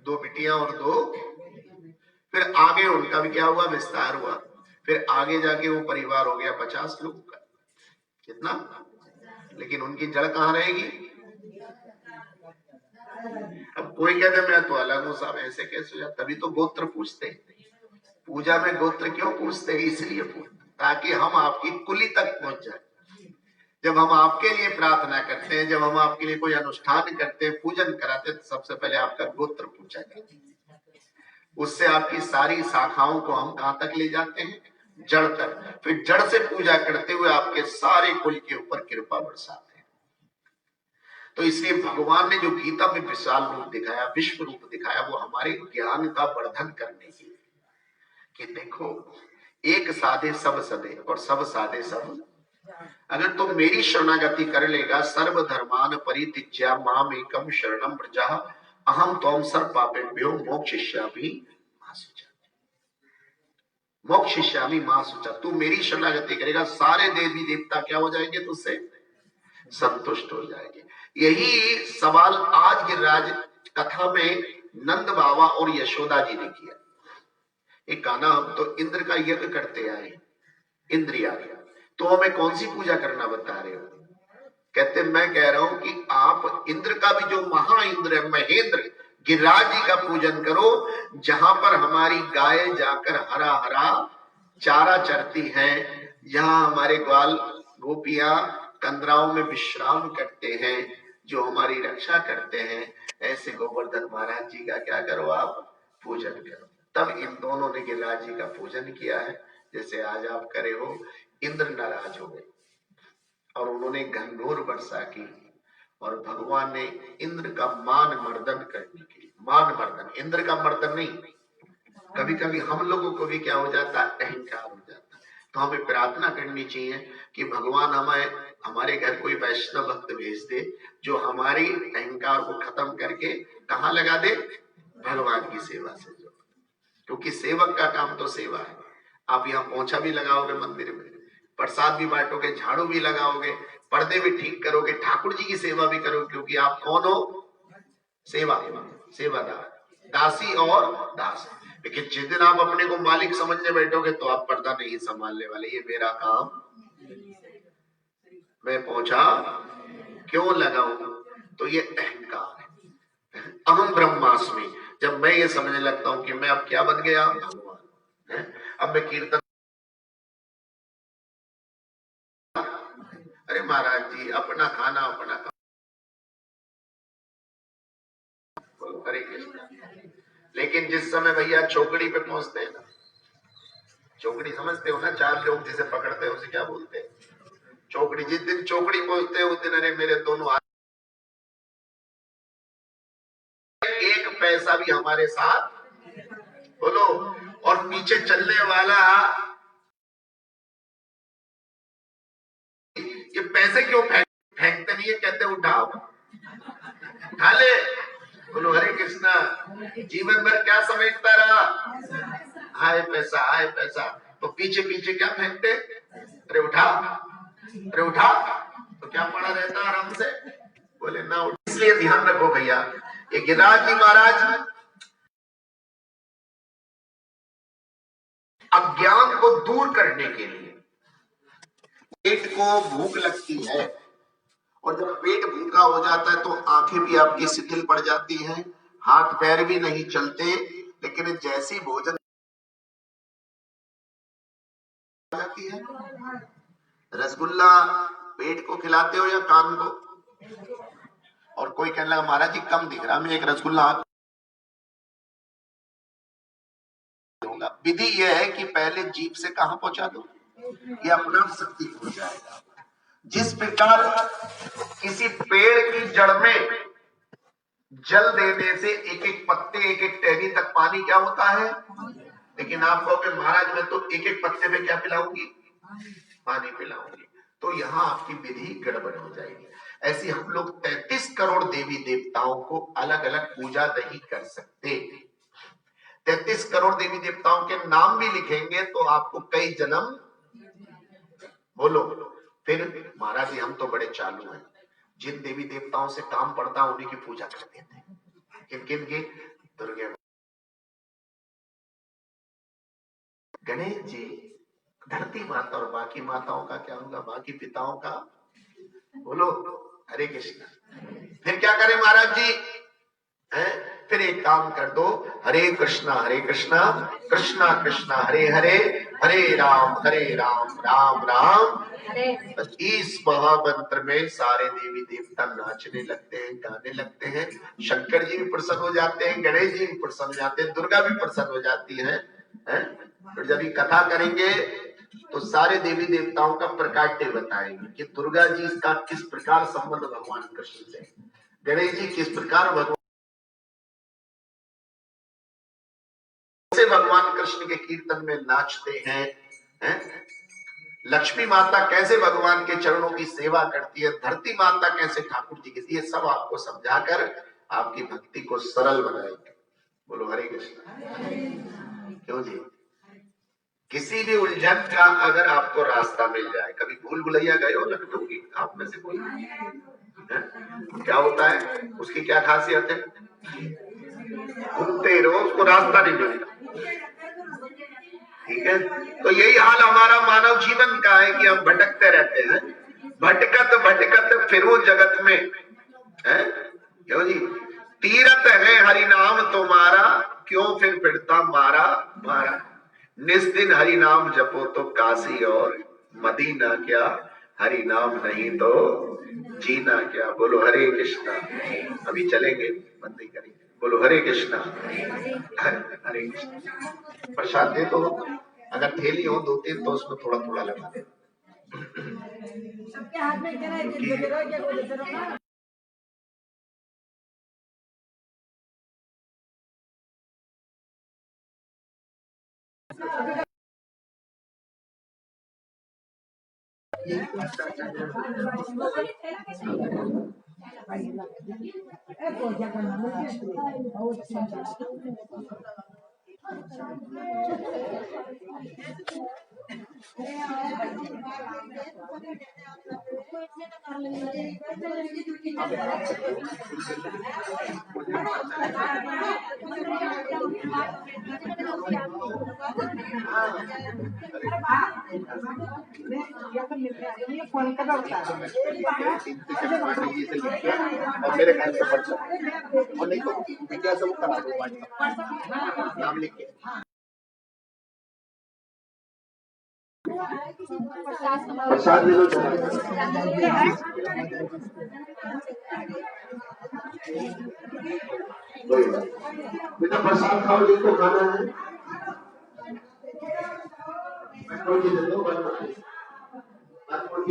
A: 2 बिटियां और 2। फिर आगे उनका भी क्या हुआ? विस्तार हुआ। फिर आगे जाके वो परिवार हो गया 50 लोगों का। कितना? लेकिन उनकी जड़ कहाँ रहेगी? अब कोई कहते मैं तो अलग हूं साहब, ऐसे कैसे हो जाए? तभी तो गोत्र पूछते हैं। पूजा में गोत्र क्यों पूछते हैं? इसलिए पूछते ताकि हम आपकी कुली तक पहुंच जाए। जब हम आपके लिए प्रार्थना करते हैं, जब हम आपके लिए कोई अनुष्ठान करते हैं, पूजन कराते हैं, तो सबसे पहले आपका गोत्र पूछा जाता है। उससे आपकी सारी शाखाओं को हम कहां तक ले जाते हैं? जड़ तक। फिर जड़ से पूजा करते हुए आपके सारे कुल के ऊपर कृपा बरसाते हैं। तो इसलिए भगवान ने जो गीता में विशाल रूप दिखाया, विश्व रूप दिखाया, वो हमारे ज्ञान का वर्धन करने के लिए कि देखो एक साधे सब सदे और सब साधे सब। अगर तुम मेरी शरणागति कर लेगा, सर्व धर्मान परित्यज्य माम एकम शरणम व्रजः अहम त्वं सर्व पापेभ्यो मोक्षयिष्यामि मा शुचः। मोक्षयिष्यामि मा शुचः। तू मेरी शरणागति करेगा, सारे देवी देवता क्या हो जाएंगे? तुझसे संतुष्ट हो जाएंगे। यही सवाल आज गिरिराज कथा में नंद बाबा और यशोदा जी ने किया। एक गाना, हम तो इंद्र का यज्ञ करते आए, इंद्रिया तो हमें कौन सी पूजा करना बता रहे हो? कहते मैं कह रहा हूं कि आप इंद्र का भी जो महा इंद्र है, महेंद्र गिरिराज जी का पूजन करो, जहां पर हमारी गाय जाकर हरा हरा चारा चरती है, जहां हमारे ग्वाल गोपियां कंदराओं में विश्राम करते हैं, जो हमारी रक्षा करते हैं, ऐसे गोवर्धन महाराज जी का क्या करो, आप पूजन करो। तब इन दोनों ने गिरिराज जी का पूजन किया है, जैसे आज आप करे हो। इंद्र नाराज हो गए और उन्होंने घनघोर वर्षा की, और भगवान ने इंद्र का मान मर्दन करने के लिए, मान मर्दन, इंद्र का मर्दन नहीं, कभी कभी हम लोगों को भी क्या हो जाता है, अहंकार हो जाता है। तो हमें प्रार्थना करनी चाहिए कि भगवान हमें हमारे घर कोई वैष्णव भक्त भेज दे, जो हमारी अहंकार को खत्म करके कहाँ लगा दे, भगवान की सेवा से जोड़। क्योंकि सेवक का काम तो सेवा है। आप यहाँ पोछा भी लगाओगे मंदिर में, प्रसाद भी बांटोगे, झाड़ू भी लगाओगे, पर्दे भी ठीक करोगे, ठाकुर जी की सेवा भी करोगे, क्योंकि आप कौन हो, सेवा, सेवादार, दासी और दास। लेकिन जिस दिन आप अपने को मालिक समझने बैठोगे तो आप पर्दा नहीं संभालने वाले, ये मेरा काम, मैं पहुंचा क्यों लगाऊं, तो ये अहंकार है। अहम ब्रह्मास्मि, जब मैं ये समझने लगता हूं कि मैं अब क्या बन गया, भगवान है, अब मैं कीर्तन, अरे महाराज जी अपना खाना अपना खाना, हरे कृष्ण। लेकिन जिस समय भैया चौकड़ी पे पहुंचते हैं ना, चौकड़ी समझते हो ना, चार लोग जिसे पकड़ते हैं उसे क्या बोलते हैं, चौकड़ी। जिस दिन चौकड़ी पहुंचते हैं उस दिन अरे मेरे दोनों हाथ, एक पैसा भी हमारे साथ, बोलो, और पीछे चलने वाला ये पैसे क्यों फेंकते नहीं है, कहते उठाओ, उठा ले, बोलो हरे कृष्णा। जीवन भर क्या समझता रहा, हाय पैसा हाय पैसा, तो पीछे पीछे क्या फेंकते, अरे उठा, अरे उठा, तो क्या पड़ा रहता आराम से, बोले ना उठ। इसलिए ध्यान रखो भैया, ये गिरिराज जी महाराज अज्ञान को दूर करने के लिए, पेट को भूख लगती है, और जब पेट भूखा हो जाता है तो आंखें भी आपकी शिथिल पड़ जाती हैं, हाथ पैर भी नहीं चलते, लेकिन जैसी भोजन जाती है, रसगुल्ला पेट को खिलाते हो या कान को, और कोई कहने लगा महाराज जी कम दिख रहा, मैं एक रसगुल्ला दूंगा। विधि यह है कि पहले जीभ से कहां पहुंचा दो, ये अपना शक्ति हो जाएगा। जिस प्रकार किसी पेड़ की जड़ में जल देने से एक एक पत्ते एक एक टहनी तक पानी क्या होता है, लेकिन आप कहोगे महाराज मैं तो एक एक पत्ते में क्या पिलाऊंगी, पानी पिलाऊंगी, तो यहाँ आपकी विधि गड़बड़ हो जाएगी। ऐसी हम लोग 33 करोड़ देवी देवताओं को अलग अलग पूजा नहीं कर सकते। 33 करोड़ देवी देवताओं के नाम भी लिखेंगे तो आपको कई जन्म, बोलो, फिर महाराज जी हम तो बड़े चालू हैं, जिन देवी देवताओं से काम पड़ता उन्हीं की पूजा करते थे। किन किन की, दुर्गे, गणेश जी, धरती माता, और बाकी माताओं का क्या होगा, बाकी पिताओं का, बोलो हरे कृष्ण। फिर क्या करें महाराज जी, है? फिर एक काम कर दो, हरे कृष्णा कृष्णा कृष्णा हरे हरे, हरे राम राम राम। इस महामंत्र में सारे देवी देवता नाचने लगते हैं, गाने लगते हैं, शंकर जी भी प्रसन्न हो जाते हैं, गणेश जी भी प्रसन्न हो जाते हैं, दुर्गा भी प्रसन्न हो जाती है। तो जब ये कथा करेंगे तो सारे देवी देवताओं का प्रकाट्य बताएंगे कि दुर्गा जी का किस प्रकार संबंध भगवान कृष्ण से, गणेश जी किस प्रकार भगवान कृष्ण के कीर्तन में नाचते हैं, लक्ष्मी माता कैसे भगवान के चरणों की सेवा करती है, धरती माता कैसे ठाकुर जी की, ये सब आपको समझाकर आपकी भक्ति को सरल बनाएंगे। बोलो हरे कृष्ण। क्यों जी, किसी भी उलझन का अगर आपको रास्ता मिल जाए, कभी भूल भुलैया गए हो लखनऊ की, आप में से कोई, क्या होता है उसकी क्या खासियत है, घूमते रहो उसको रास्ता नहीं मिलता, ठीक है। तो यही हाल हमारा मानव जीवन का है कि हम भटकते रहते हैं, भटकत भटकत फिरू जगत में है। क्यों जी? तीरथ है हरि नाम तुम्हारा, क्यों फिर फिरता मारा मारा। निस दिन हरि नाम जपो तो काशी और मदीना क्या, हरि नाम नहीं तो जीना क्या। बोलो हरे कृष्णा। अभी चलेंगे, बंद नहीं करेंगे। बोलो हरे कृष्णा हरे कृष्णा। प्रसाद दे दो, अगर थैली हो 2-3 तो उसमें थोड़ा थोड़ा लगा दे।
B: सबके हाथ में क्या फोन कर
A: और मेरे घर से पर्चा और नहीं तो विद्या से वो करा दो, व्हाट्सएप नाम लिख के। प्रसाद ले लो। बेटा प्रसाद खाओ जिसको खाना है।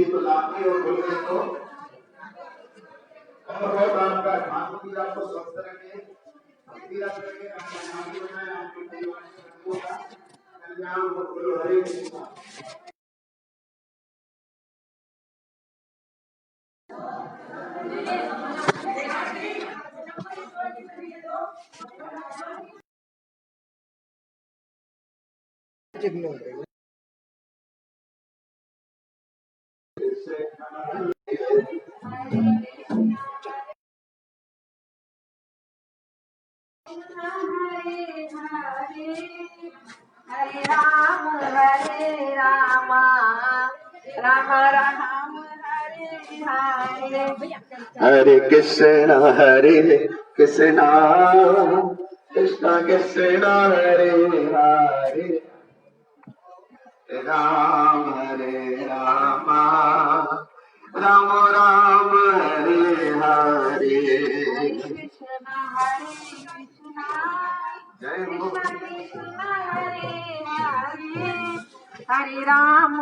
A: तो लाठी और बोलने को और बहुत आपका खान आपको स्वस्थ रखे, कल्याण बोलो हरे कृष्णा।
B: हरे राम राम राम हरे हरे।
A: हरे कृष्णा कृष्ण कृष्ण हरे हरे, राम हरे राम राम राम हरे हरे।
B: कृष्ण
A: जय हो।
B: कृष्ण हरे हरे, हरे राम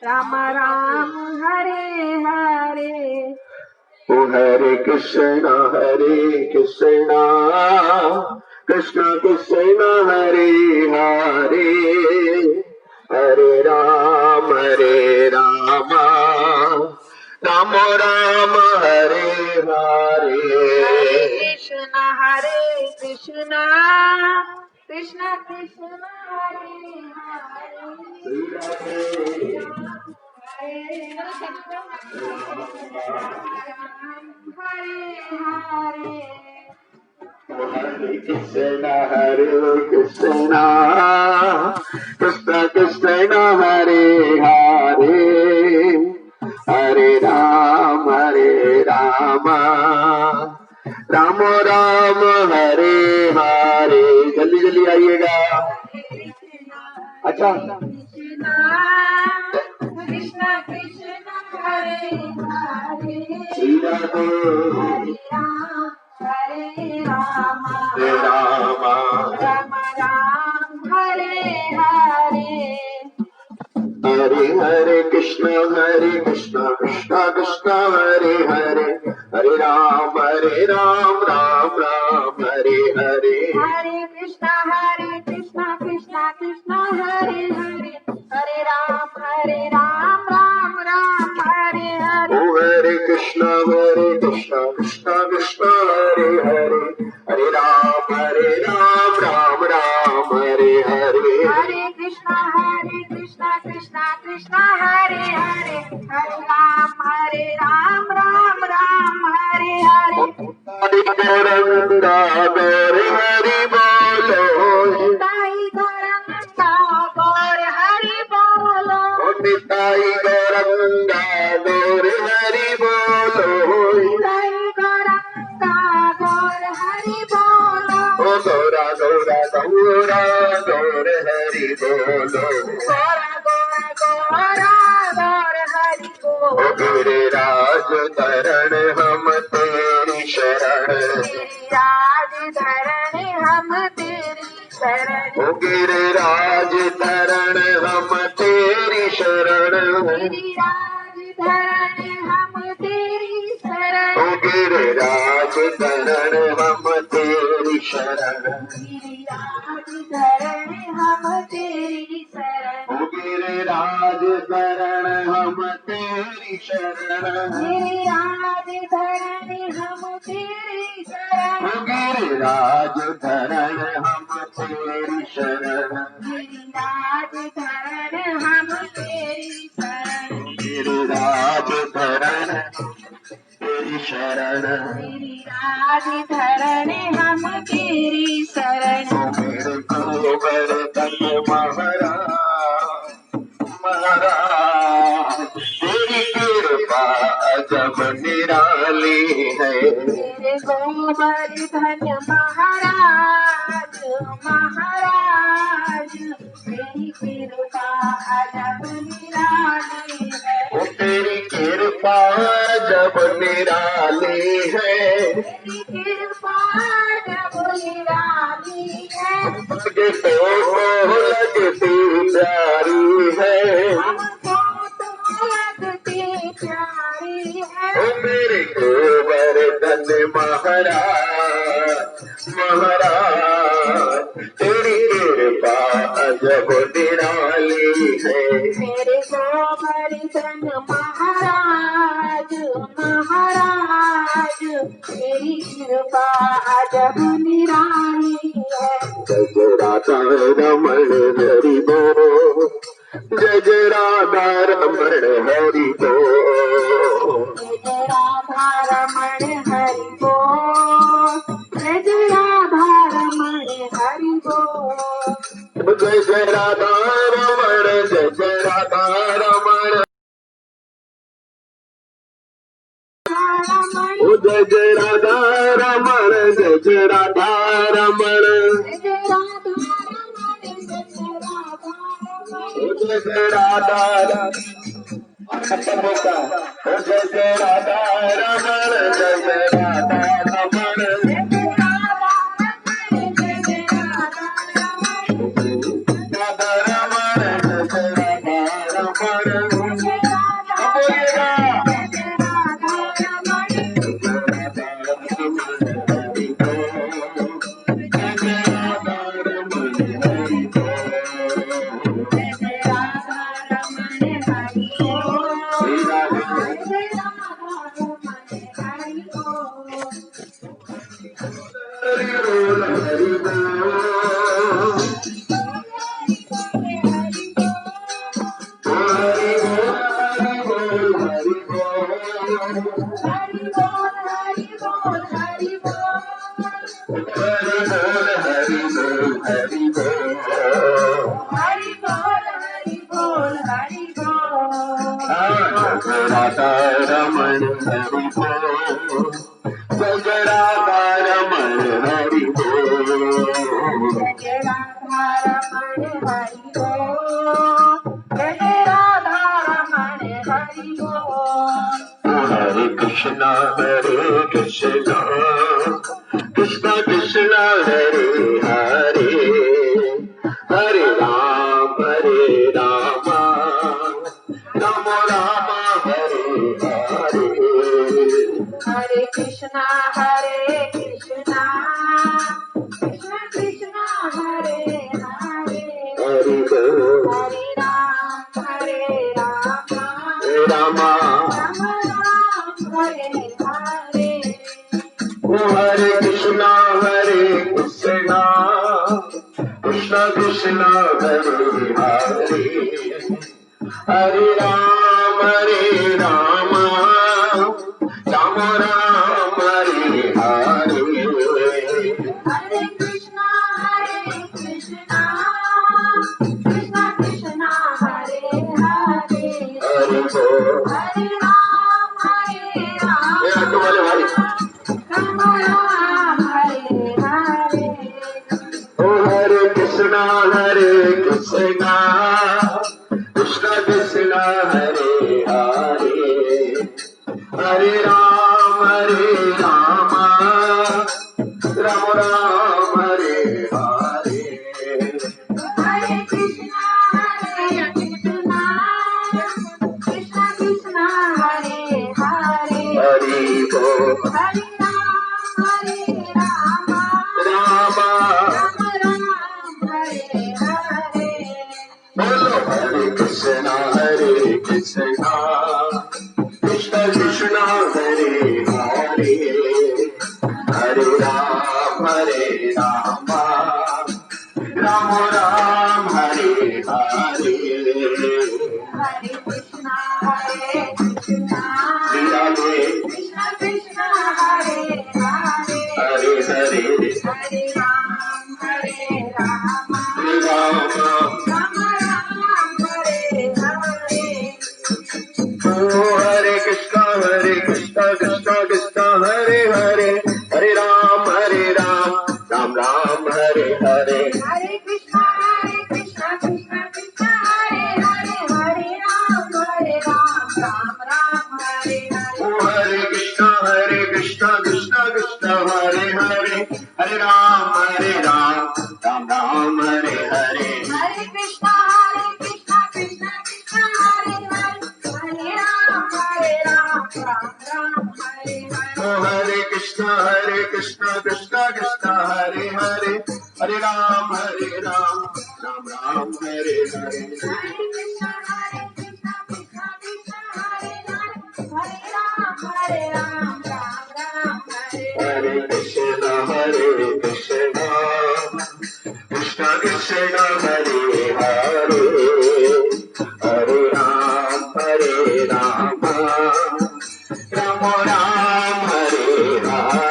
B: राम राम हरे हरे।
A: ओ हरे कृष्ण कृष्ण कृष्ण हरे हरे, हरे राम राम राम हरे हरे।
B: कृष्ण कृष्ण कृष्ण कृष्ण हरे हरे, हरे हरे।
A: हरे कृष्ण कृष्ण कृष्ण हरे हरे, हरे राम राम राम हरे हरे। जल्दी जल्दी आइएगा। अच्छा
B: कृष्ण कृष्ण हरे हरे,
A: श्री राधे
B: हरे राम
A: राम
B: राम राम हरे हरे।
A: हरे हरे कृष्ण कृष्ण कृष्ण हरे हरे, हरे राम राम राम हरे हरे।
B: हरे कृष्ण कृष्ण कृष्ण हरे हरे, हरे राम राम राम हरे हरे।
A: ओ हरे कृष्ण कृष्ण कृष्ण हरे हरे, हरे राम राम राम हरे हरे।
B: हरे कृष्ण कृष्ण कृष्ण हरे हरे, हरे राम राम हरे हरे।
A: गौरंगा गौर हरि बोलो,
B: ताई गौरंगा गौर
A: निताई गौरंगा गौर हरि बोलो
B: निताई गौरंगा गौर हरि बोलो
A: ओ गौरा गौरा गौरा गौर हरि बोलो
B: गौरा गौरा गौरा गौर हरि बोलो
A: ओ गिरिराज धरण हम तेरी शरण
B: गिरिराज धरण हम तेरी शरण
A: ओ गिरिराज धरण हम तेरी शरण
B: गिरिराज धरण हम तेरी शरण
A: ओ गिरिराज धरण हम तेरी शरण
B: गिरिराज धरण हम तेरी शरण
A: ओ गिरिराज धरण हम तेरी शरण
B: गिरिराज धरण हम तेरी शरण
A: ओ गिरिराज धरण हम तेरी शरण
B: गिरिराज धरण हम तेरी शरण
A: गिरिराज धरण तेरी शरण
B: गिरिराज धरण हम तेरी शरण
A: मेरे गोबर तन महाराज महाराज तेरी कृपा अजब निराली है
B: तेरे गोवर्धन महाराज महाराज तेरी कृपा अजब निराली है
A: वो तेरी कृपा जब निराली है
B: तेरी कृपा अजब निराली है
A: भगतों को लगती प्यारी है
B: हमको तो लगती प्यारी है
A: ओ मेरे गोवर्धन महाराज महाराज तेरी कृपा अजब निराली है
B: मेरे गोवर्धन महाराज महाराज तेरी कृपा अजब निराली है
A: जय राधा रमण हरि बोल जय राधा रमण हरि बोल
B: जय राधा रमण हरि बोल जय राधा रमण हरि बोल
A: जय राधा रमण जय राधा रमण
B: रमण
A: ओ जय राधा रमण जय राधा रमण
B: जय राधा रमण
A: जय राधा खत्म होता ओ जय राधा रमण जय राधा रमण राधा रमण जय राधा रमण बोलिएगा राधा रमण हरि बोल जय राधा रमण हरि बोल
B: जय राधा रमण हरि बोल जय राधा रमण हरि बोल
A: हरे Krishna Krishna Krishna Hare Hare Hare Ram Ram Ram Hare Hare
B: Hare Krishna Krishna Krishna Hare Hare
A: Hare
B: Hare Ram
A: Ram
B: Ram Ram Hare Hare
A: Hare Krishna Krishna Krishna Hare Hare Hare Ram Ram Ram Hare Hare
B: Hare Krishna Krishna Krishna Krishna Hare Hare
A: Krishna Krishna Hare Hare Hare Ram Ram Ram Hare Hare
B: Hare Krishna, Hare Krishna, Krishna Krishna, Hare Hare,
A: Hari बोल
B: Hare Rama,
A: Ram
B: Rama Rama, Hare Hare.
A: बोलो हरे Krishna Krishna Krishna Hare Hare Hare Ram Ram Ram Hare Hare
B: Hare Krishna, Hare Krishna,
A: Radhe
B: Krishna Krishna, Hare Hare,
A: Hare Hare
B: Hare Rama,
A: Ram
B: Rama Rama, Hare Hare.
A: हरे Krishna Krishna Krishna Hare Hare Hare Ram Ram Ram Hare Hare
B: Hare Krishna, Krishna Krishna, Hare Hare, Hare Ram, Ram Ram, Hare Hare.
A: हरे Krishna Krishna Krishna Hare Hare Hare Ram Ram Ram Hare Hare
B: Hare Krishna, Krishna Krishna, Hare Hare, Hare Ram, Ram Ram, Hare Hare.
A: हरे Krishna Krishna Krishna Hare Hare Hare Ram Ram Ram Hare Hare
B: Hare Krishna, Krishna Krishna, Hare Hare, Hare Ram, Ram Ram, Hare Hare.
A: हरे Krishna Krishna Krishna Hare Hare Hare Ram Ram Ram Hare Hare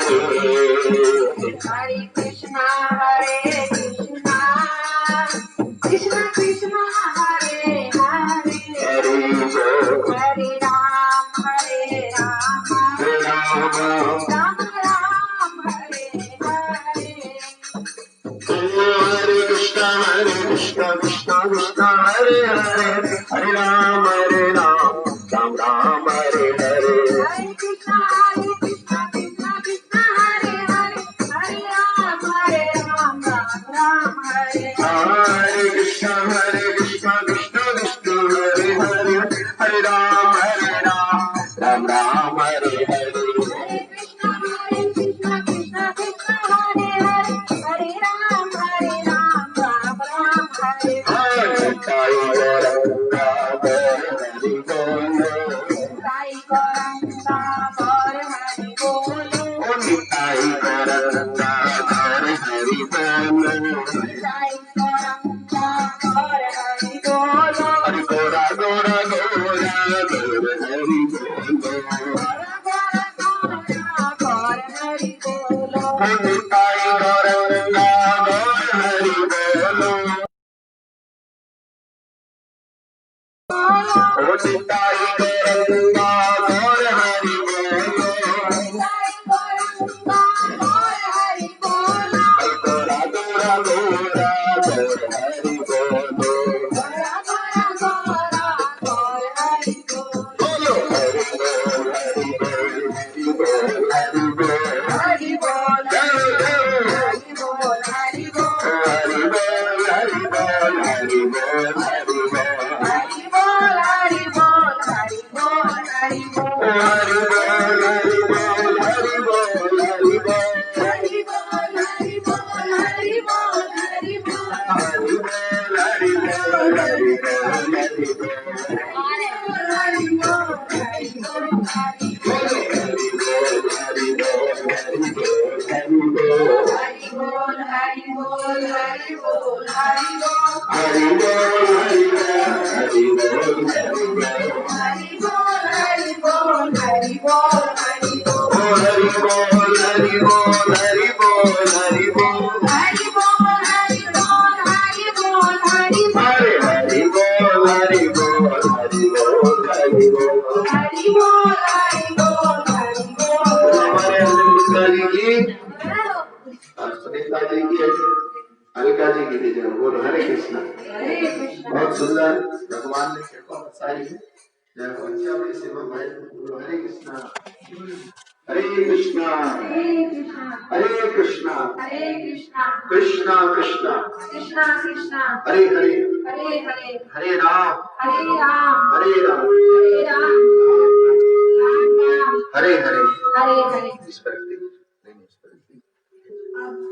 B: Hare Krishna, Krishna Krishna, Hare Hare,
A: हरे
B: Hare Ram,
A: Ram
B: Ram Ram, Hare Hare.
A: हरे Krishna Krishna Hare Hare Hare Ram Ram Ram Hare Hare
B: Hare Krishna, Krishna Krishna, Hare Hare, Hare Ram, Ram Ram, Hare Hare.
A: हरे Krishna Krishna Hare Hare Hare Ram Ram Ram Hare Hare
B: Hare Krishna, Krishna Krishna, Hare Hare, Hare Ram, Ram Ram, Hare Hare.
A: जय गौरंगा हरि बोलो
B: Sai Gauranga, Gaur Hari Bolo.
A: Nitai Gauranga Hari बोलो
B: Sai Gauranga, Gaur Hari Bolo.
A: Hari Gora Gora Gora गोर हरि बोलो
B: Gora Gora Gora, Gaur Hari Bolo.
A: Nitai Gauranga Hari बोलो निताई गौरंगा हरि बोलो
B: Sai Gauranga, Gaur Hari Bolo.
A: Gora Gora Gora गोर हरि बोलो
B: Gora Gora Gora, Gaur Hari Bolo.
A: बोलो हरि बोल हरि बोल हरि बोल हरि बोल
B: Hari Bol,
A: जय जय
B: Hari Bol, Hari Bol.
A: Hari बोल हरि बोल हरि बोल हरि बोल
B: Hari Bol, Hari Bol, Hari Bol, Hari Bol.
A: Hari बोल हरि बोल हरि बोल हरि बोल
B: Hari Bol, Hari Bol, Hari Bol, Hari Bol.
A: Hari बोल हरि बोल हरि बोल हरि बोल
B: Hari Bol, Hari Bol, Hari Bol.
A: बोलो हरि बोल हरि बोल हरि बोल हरि बोल
B: Hari Bol, Hari Bol, Hari Bol, Hari
A: Hari
B: Bol.
A: बोल हरि बोल हरि बोल हरि बोल
B: Hari Bol, Hari Bol, Hari Bol, Hari Bol.
A: ओ हरि बोल हरि बोल हरि बोल हरि बोल
B: Hari Bol, Hari Bol, Hari Bol, Hari Bol.
A: हरे हरि बोल हरि बोल हरि बोल हरि बोल
B: Hari Bol, Hari Bol, Hari Bol.
A: हमारे सुनीता जी की सुनीता जी की अलका जी की जय बोलो हरे कृष्णा
B: Hare Krishna.
A: सुंदर भगवान ने कृपा बरसाई है। जय हो। अच्छा बड़ी सेवा भाई बोलो हरे कृष्णा हरे कृष्णा
B: हरे कृष्णा
A: हरे कृष्णा
B: हरे कृष्णा
A: कृष्णा कृष्णा
B: कृष्णा कृष्णा
A: हरे हरे
B: हरे हरे
A: हरे राम
B: हरे राम
A: हरे राम
B: हरे राम राम राम
A: हरे हरे
B: हरे हरे।
A: इस पर नहीं, इस पर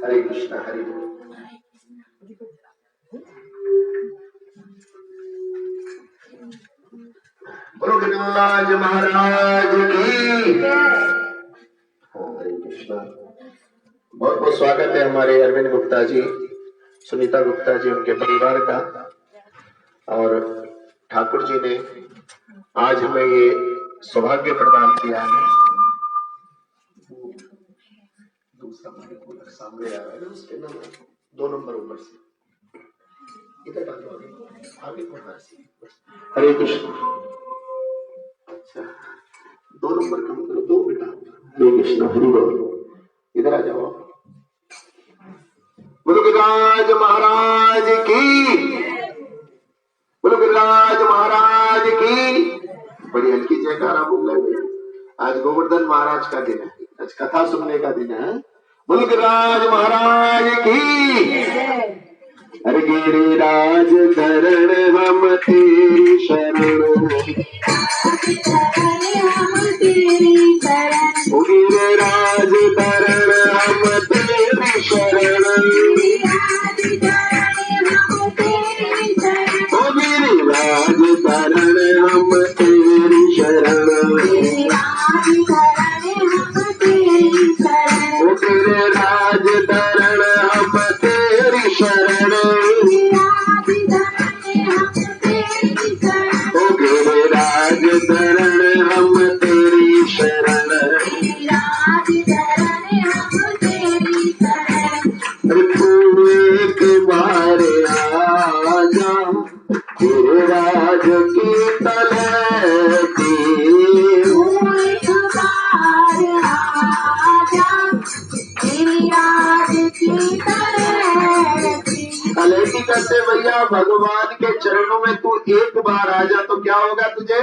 A: हरे कृष्णा हरे बोलो गिरिराज महाराज की हरे कृष्णा। बहुत बहुत स्वागत है हमारे अरविंद गुप्ता जी, सुनीता गुप्ता जी, उनके परिवार का। और ठाकुर जी ने आज हमें ये सौभाग्य प्रदान किया है। दूसरा सामने आ रहा है ना, उसके नंबर 2 नंबर ऊपर से इधर डालो, आगे बढ़ा से। हरे कृष्ण। अच्छा 2 नंबर कम करो, 2 बेटा। हरे कृष्ण हरि बोल। इधर आ जाओ। बोलो गिरिराज महाराज की, बोलो गिरिराज महाराज की। बड़ी हल्की जयकारा बोल रहे हैं। आज गोवर्धन महाराज का दिन है, आज कथा सुनने का दिन है। बोलो गिरिराज महाराज की। अरे गिरिराज धरण हम तेरी शरण,
B: हम तेरी शरण,
A: ओ गिरिराज धरण हम तेरी शरण,
B: गिरिराज धरण हम तेरी शरण,
A: ओ गिरिराज धरण हम तेरी शरण,
B: गिरिराज धरण हम तेरी शरण,
A: ओ गिरिराज धरण हम तेरी शरण,
B: गिरिराज धरण हम तेरी शरण,
A: ओ गिरिराज धरण हम तेरी शरण।
B: गिरिराज धरण हम तेरी शरण,
A: अरे तू एक बार आजा गिरिराज की तलती,
B: तू एक बार आजा गिरिराज की तलती।
A: तलती करते भैया भगवान के चरणों में तू एक बार आजा तो क्या होगा तुझे।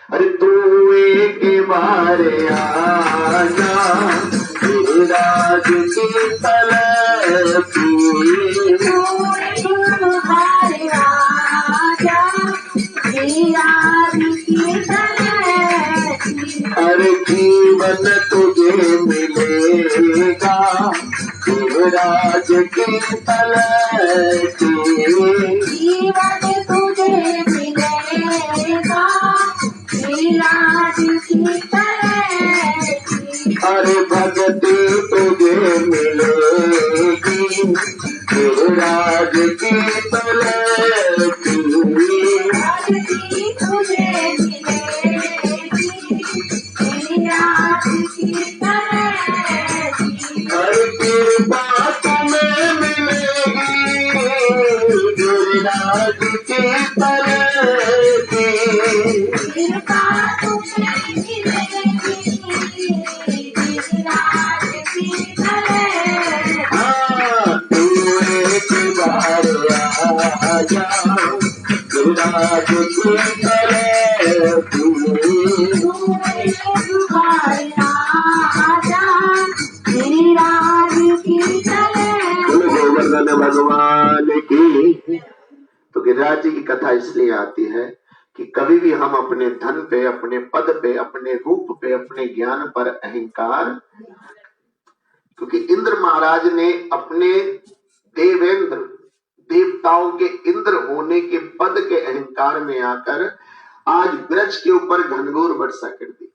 A: अरे तू एक बार आजा गिरिराज की तलती, अरे जीवन तुझे मिलेगा गिरिराज की तलती,
B: जीवन तुझे मिलेगा गिरिराज की तलती।
A: अरे भक्ति तुझे मिलेगी गिरिराज की तलती,
B: भक्ति तुझे मिलेगी गिरिराज की तलती।
A: अरे कृपा तुम्हें मिलेगी गिरिराज की तलती,
B: कृपा तुझे मिलेगी गिरिराज की तलती।
A: हाँ तू एक बार आजा गिरिराज की तलती।
B: तू एक बार आजा गिरिराज की तलती।
A: गोवर्धन भगवान की। तो गिरिराज जी की कथा इसलिए आती है कि कभी भी हम अपने धन पे, अपने पद पे, अपने रूप पे, अपने ज्ञान पर अहंकार, क्योंकि इंद्र महाराज ने अपने देवेंद्र देवताओं के इंद्र होने के पद के अहंकार में आकर आज ब्रज के ऊपर घनघोर वर्षा कर दी।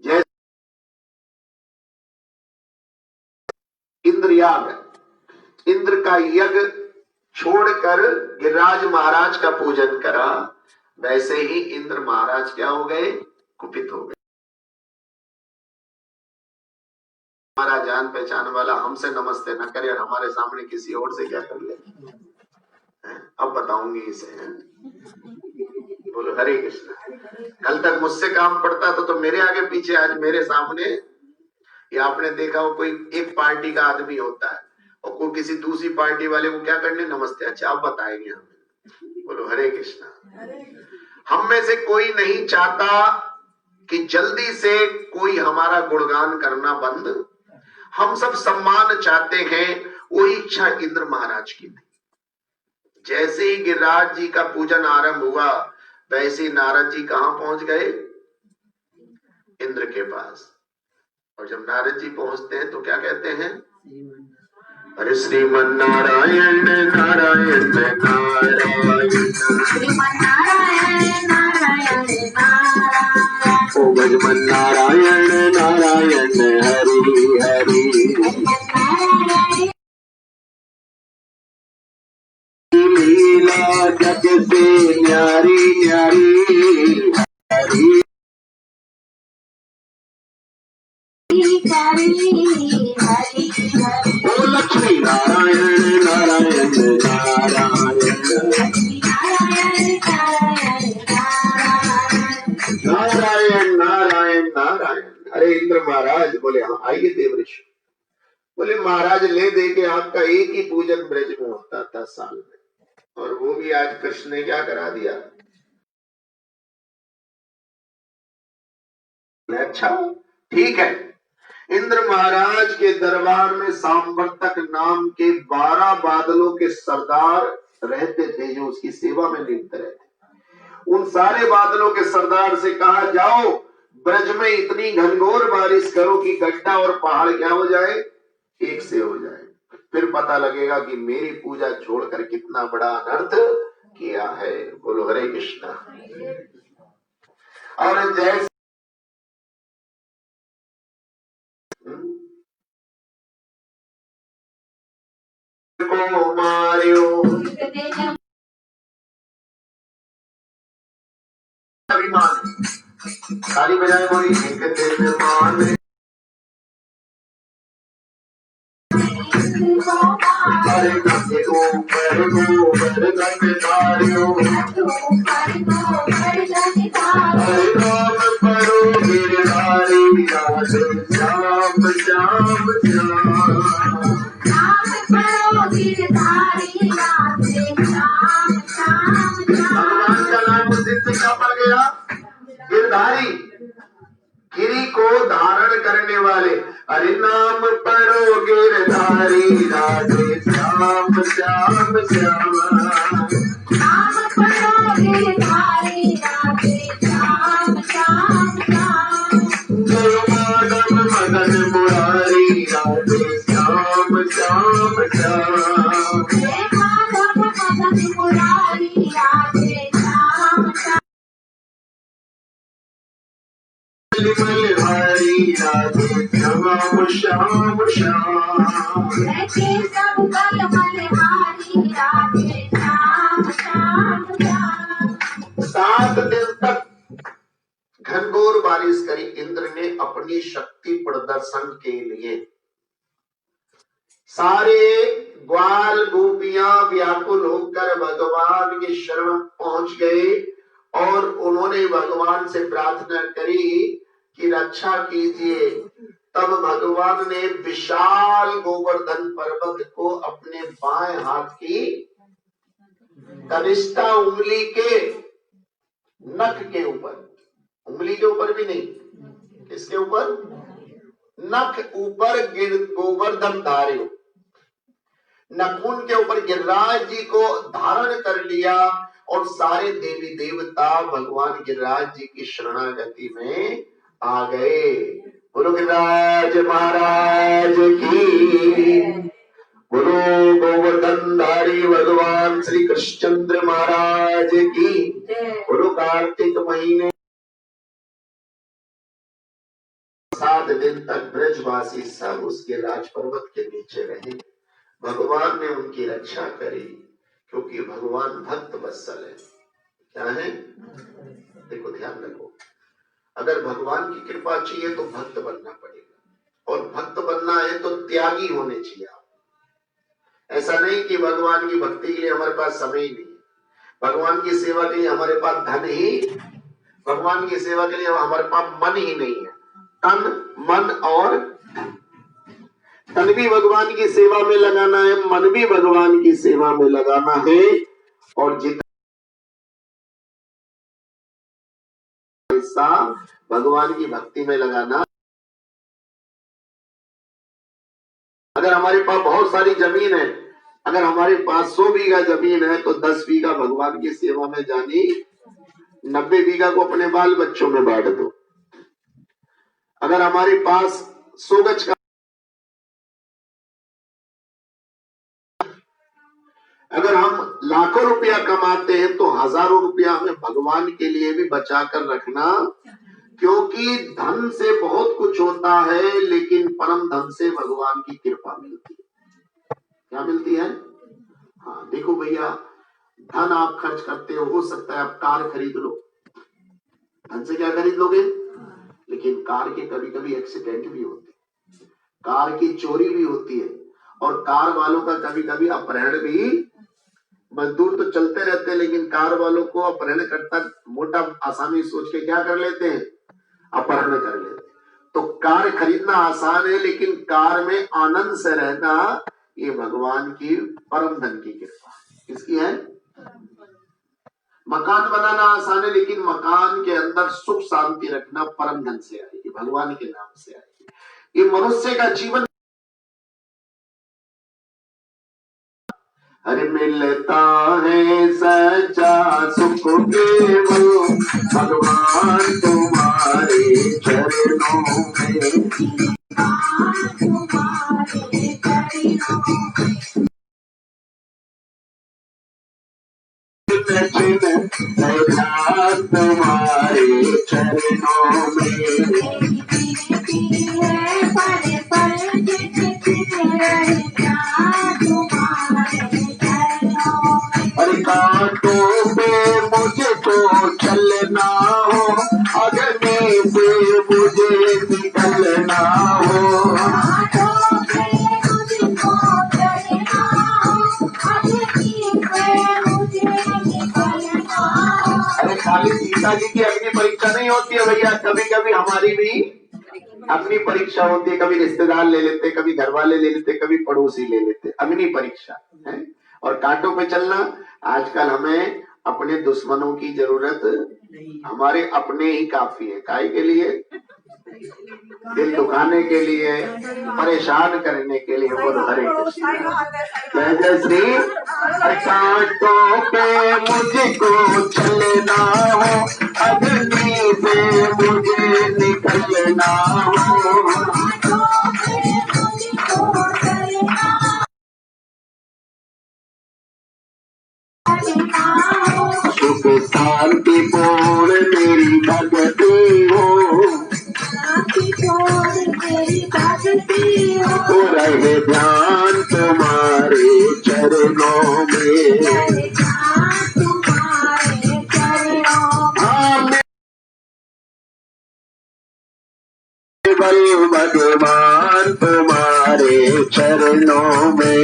A: जैसे इंद्रयाग, इंद्र का यज्ञ छोड़कर गिरिराज महाराज का पूजन करा, वैसे ही इंद्र महाराज क्या हो गए, कुपित हो गए। हमारा जान पहचान वाला हमसे नमस्ते न करे और हमारे सामने किसी और से क्या कर ले, अब बताऊंगी इसे। बोलो हरे कृष्ण। कल तक मुझसे काम पड़ता तो मेरे आगे पीछे, आज मेरे सामने। ये आपने देखा हो कोई एक पार्टी का आदमी होता है और को किसी दूसरी पार्टी वाले को क्या करने, नमस्ते, अच्छा आप बताएंगे हमें। बोलो हरे कृष्णा। हम में से कोई नहीं चाहता कि जल्दी से कोई हमारा गुणगान करना बंद। हम सब सम्मान चाहते हैं। वही इच्छा इंद्र महाराज की थी। जैसे ही गिरिराज जी का पूजन आरंभ हुआ, वैसे नारद जी कहां पहुंच गए, इंद्र के पास। और जब नारद जी पहुंचते हैं तो क्या कहते हैं, अरे श्रीमन नारायण नारायण नारायण,
B: श्रीमन नारायण नारायण नारायण,
A: ओ भजमन नारायण नारायण हरि हरि, लीला जग से न्यारी न्यारी हरि,
B: हरि हरि हरि,
A: ओ लक्ष्मी नारायण नारायण नारायण, नारायण नारायण नारायण। अरे इंद्र महाराज बोले हाँ आइए देवऋषि। बोले महाराज ले दे के आपका एक ही पूजन ब्रज में होता था साल में, और वो भी आज कृष्ण ने क्या करा दिया। अच्छा ठीक है। इंद्र महाराज के दरबार में सांवर्तक नाम के 12 बादलों के सरदार रहते थे, जो उसकी सेवा में नियुक्त रहते। उन सारे बादलों के सरदार से कहा जाओ ब्रज में इतनी घनघोर बारिश करो कि गड्ढा और पहाड़ क्या हो जाए, एक से हो जाए। फिर पता लगेगा कि मेरी पूजा छोड़कर कितना बड़ा अनर्थ किया है। बोलो हरे कृष्णा। और जैसे को मारियो अभिमान, ताली बजाए बोली एक दिन मान, अरे के ऊपर गोबर गंग धारियो, अरे राम परो गिरधारी राधे श्याम श्याम श्याम, भगवान का नाम उस दिन से क्या पड़ गया, गिरधारी, गिरी को धारण करने वाले। अरे नाम पढ़ो गिरधारी राधे श्याम श्याम श्याम,
B: नाम पढ़ो गिरधारी राधे श्याम श्याम श्याम,
A: जय माधव मदन मुरारी राधे श्याम श्याम श्याम,
B: जय माधव मदन मुरारी राधे श्याम श्याम,
A: मलहारी राधे श्याम श्याम श्याम,
B: सब कल मलहारी राधे श्याम श्याम श्याम।
A: 7 दिन तक घनघोर बारिश करी इंद्र ने अपनी शक्ति प्रदर्शन के लिए। सारे ग्वाल गोपियां व्याकुल होकर भगवान के शरण पहुंच गए और उन्होंने भगवान से प्रार्थना करी कि रक्षा कीजिए। तब भगवान ने विशाल गोवर्धन पर्वत को अपने बाएं हाथ की कनिष्ठा उंगली के नख के ऊपर, उंगली के ऊपर भी नहीं, किसके ऊपर, नख ऊपर गोवर्धन धारे, नखून के ऊपर गिरिराज जी को धारण कर लिया और सारे देवी देवता भगवान गिरिराज जी की शरणागति में आ गए। बोलो गिरिराज महाराज की, बोलो गोवर्धनधारी भगवान श्री कृष्णचंद्र महाराज की, बोलो कार्तिक महीने 7 दिन तक ब्रजवासी सब उसके राज पर्वत के नीचे रहे। भगवान ने उनकी रक्षा करी, क्योंकि भगवान भक्त वत्सल है। क्या है, देखो ध्यान रखो, अगर भगवान की कृपा चाहिए तो भक्त बनना पड़ेगा, और भक्त बनना है तो त्यागी होने चाहिए आप। ऐसा नहीं कि भगवान की भक्ति के लिए हमारे पास समय ही नहीं, भगवान की सेवा के लिए हमारे पास धन ही, भगवान की सेवा के लिए हमारे पास मन ही नहीं है। तन मन और तन भी भगवान की सेवा में लगाना है, मन भी भगवान की सेवा में लगाना है, और जितना हिस्सा भगवान की भक्ति में लगाना। अगर हमारे पास बहुत सारी जमीन है, अगर हमारे पास 100 बीघा जमीन है तो 10 बीघा भगवान की सेवा में जानी, 90 बीघा को अपने बाल बच्चों में बांट दो। अगर हमारे पास 100 गज का, अगर हम लाखों रुपया कमाते हैं तो हजारों रुपया हमें भगवान के लिए भी बचा कर रखना, क्योंकि धन से बहुत कुछ होता है लेकिन परम धन से भगवान की कृपा मिलती है। क्या मिलती है? हाँ, देखो भैया, धन आप खर्च करते हो सकता है आप कार खरीद लो, धन से क्या खरीद लोगे? लेकिन कार के कभी कभी एक्सीडेंट भी होते हैं, कार की चोरी भी होती है, और कार वालों का कभी कभी अपहरण भी। मजदूर तो चलते रहते हैं लेकिन कार वालों को अपहरण करता मोटा आसामी सोच के क्या कर लेते हैं? अपहरण कर लेते हैं। तो कार खरीदना आसान है लेकिन कार में आनंद से रहना, ये भगवान की परम धन की कृपा। किसकी है? मकान बनाना आसान है लेकिन मकान के अंदर सुख शांति रखना परम धन से आएगी, भगवान के नाम से आएगी। ये मनुष्य का जीवन हर मिलता है सच्चा सुख केवल भगवान तुम्हारे चरणों में। तुम्हारे चरणों में अरे कांटों पे मुझको चलना हो, अग्नि से मुझे निकलना हो। अरे खाली सीता जी की अग्नि परीक्षा नहीं होती है भैया, कभी कभी हमारी भी अग्नि परीक्षा होती है। कभी रिश्तेदार ले लेते, कभी घर वाले ले लेते, कभी पड़ोसी ले लेते, अग्नि परीक्षा है। और कांटों पे चलना, आजकल हमें अपने दुश्मनों की जरूरत नहीं, हमारे अपने ही काफी है। काहे के लिए? दिल दुखाने के लिए, परेशान करने के लिए। बोलो हरे कृष्ण। जय श्री। कांटों पे मुझको चलना हो, अग्नि से मुझे निकलना हो। सुख शांति पूर्ण मेरी भगती हो, रहे ध्यान तुम्हारे चरणों में। केवल भगवान तुम्हारे चरणों में।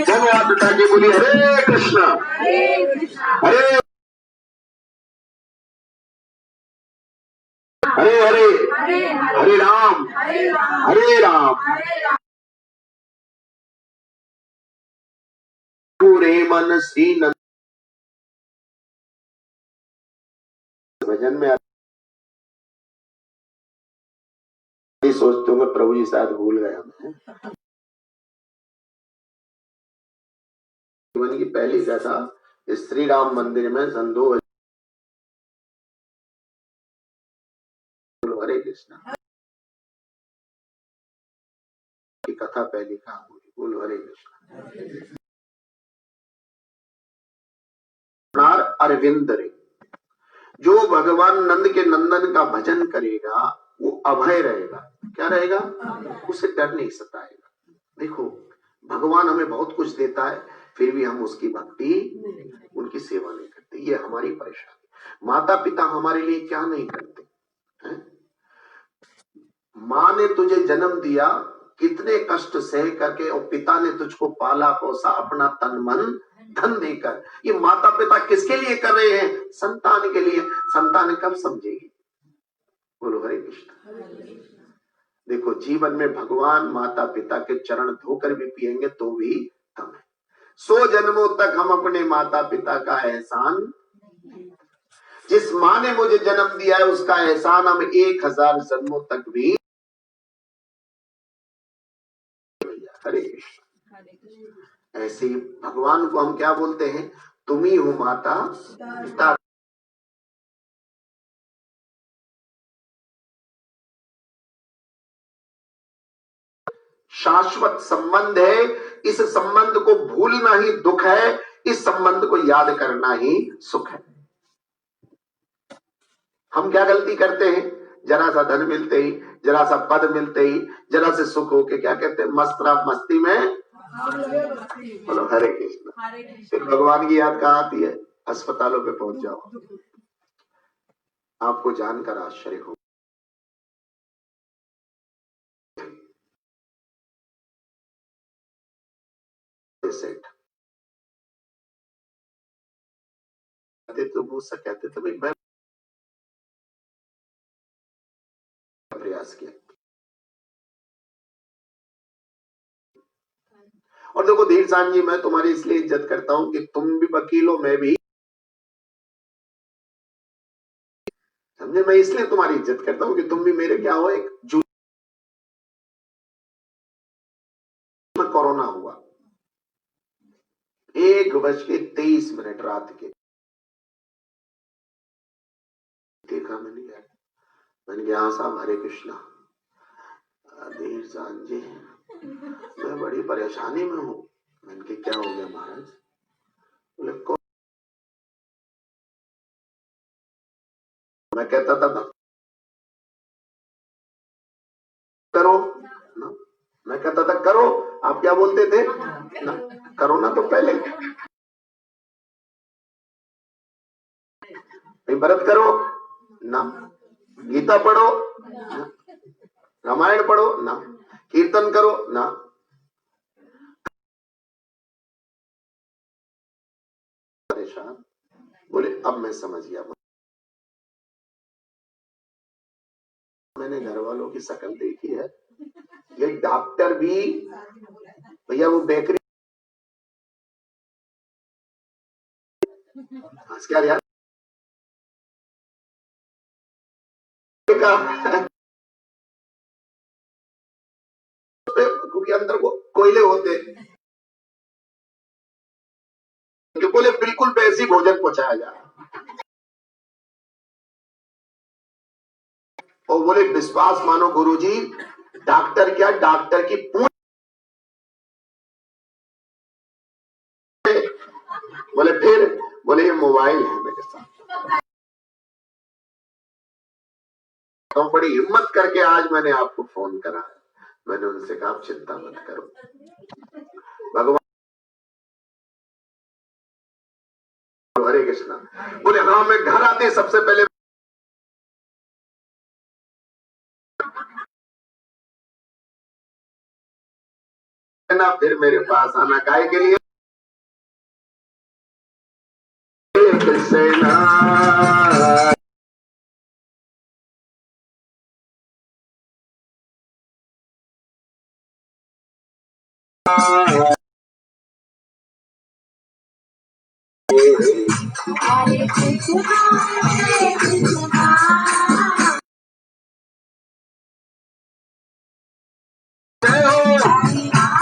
A: दोनों हाथ उठा के बोलिए हरे कृष्णा हरे हरे हरे हरे राम हरे राम। पूरे मन श्री नंद भजन में सोचते होंगे प्रभु जी शायद भूल गए हमें। जीवन की पहली कथा श्री राम मंदिर में सन 2000। हरे कृष्णा की कथा पहली कहा। बोलो हरे कृष्णा। अरविंद रे, जो भगवान नंद के नंदन का भजन करेगा वो अभय रहेगा। क्या रहेगा? उसे डर नहीं सताएगा। देखो भगवान हमें बहुत कुछ देता है फिर भी हम उसकी भक्ति उनकी सेवा नहीं करते, ये हमारी परेशानी। माता पिता हमारे लिए क्या नहीं करते हैं? माँ ने तुझे जन्म दिया कितने कष्ट सह करके, और पिता ने तुझको पाला पोसा अपना तन मन धन देकर। ये माता पिता किसके लिए कर रहे हैं? संतान के लिए। संतान कब समझेगी? बोलो हरे कृष्ण। देखो, जीवन में भगवान माता पिता के चरण धोकर भी पिएंगे तो भी कम है। 100 जन्मों तक हम अपने माता पिता का एहसान, जिस माँ ने मुझे जन्म दिया है उसका एहसान हम 1000 जन्मों तक भी। हरे कृष्ण। ऐसे ही भगवान को हम क्या बोलते हैं? तुम ही हो माता पिता। शाश्वत संबंध है, इस संबंध को भूलना ही दुख है, इस संबंध को याद करना ही सुख है। हम क्या गलती करते हैं? जरा सा धन मिलते ही, जरा सा पद मिलते ही, जरा से सुख होके क्या कहते हैं? मस्ती में। बोलो हरे कृष्ण। फिर भगवान की याद कहाँ आती है? अस्पतालों पे पहुंच जाओ, आपको जानकर आश्चर्य हो। तो मूसा कहते थे भाई मैं प्रयास किया। और देखो धीरसान जी, मैं तुम्हारी इसलिए इज्जत करता हूं कि तुम भी वकील हो, मैं भी, समझे? मैं इसलिए तुम्हारी इज्जत करता हूं कि तुम भी मेरे क्या हो, एक जून में कोरोना हुआ, 1:23 रात के। देखा मैंने यार, मैंने कहा साहब हरे कृष्णा। धीरसान जी, मैं बड़ी परेशानी में हूं। मैंने कहा क्या हो गया महाराज? बोले मैं कहता था करो ना, मैं कहता था करो, आप क्या बोलते थे ना? करो ना, तो पहले व्रत करो ना, गीता पढ़ो ना, रामायण पढ़ो ना, कीर्तन करो ना। परेशान। बोले अब मैं समझ गया। मैंने घर वालों की शक्ल देखी है, ये डॉक्टर भी भैया वो बेकरी क्या यार क्योंकि अंदर को कोयले होते, तो बोले बिल्कुल वैसी भोजन पहुंचाया जा रहा। और बोले विश्वास मानो गुरुजी, डॉक्टर क्या, डॉक्टर की पूछ। बोले फिर? बोले ये मोबाइल है मेरे साथ। तो बड़ी हिम्मत करके आज मैंने आपको फोन करा। मैंने उनसे कहा आप चिंता मत करो, भगवान। हरे कृष्णा। बोले हाँ, मैं घर आते सबसे पहले ना, फिर मेरे पास आना गाय के लिए। कृष्णा
B: हरे कृष्णा हरे कृष्णा हरे राम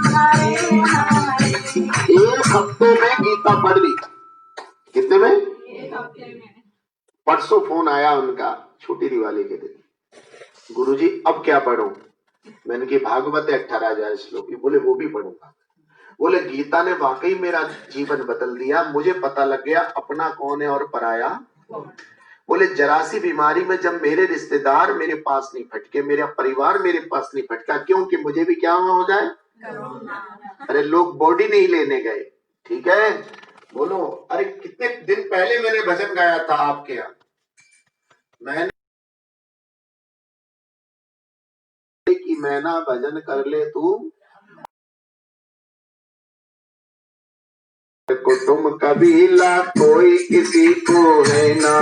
B: हरे हरे।
A: एक हफ्ते में गीता पढ़ ली। कितने में?
B: एक हफ्ते में।
A: परसों फोन आया उनका, छोटी दिवाली के दिन, गुरुजी अब क्या पढ़ूं? मैंने की भागवत 18,000 श्लोक। बोले वो भी पढ़ूंगा। बोले गीता ने वाकई मेरा जीवन बदल दिया, मुझे पता लग गया अपना कौन है और पराया। बोले जरा सी बीमारी में जब मेरे रिश्तेदार मेरे पास नहीं फटके, मेरा परिवार मेरे पास नहीं फटका, क्योंकि मुझे भी क्या हो जाए? अरे लोग बॉडी नहीं लेने गए, ठीक है? बोलो अरे कितने दिन पहले मैंने भजन गाया था आपके यहाँ, मैंने कि मैं ना भजन कर ले तू कुटुंब कबीला कोई किसी को है ना,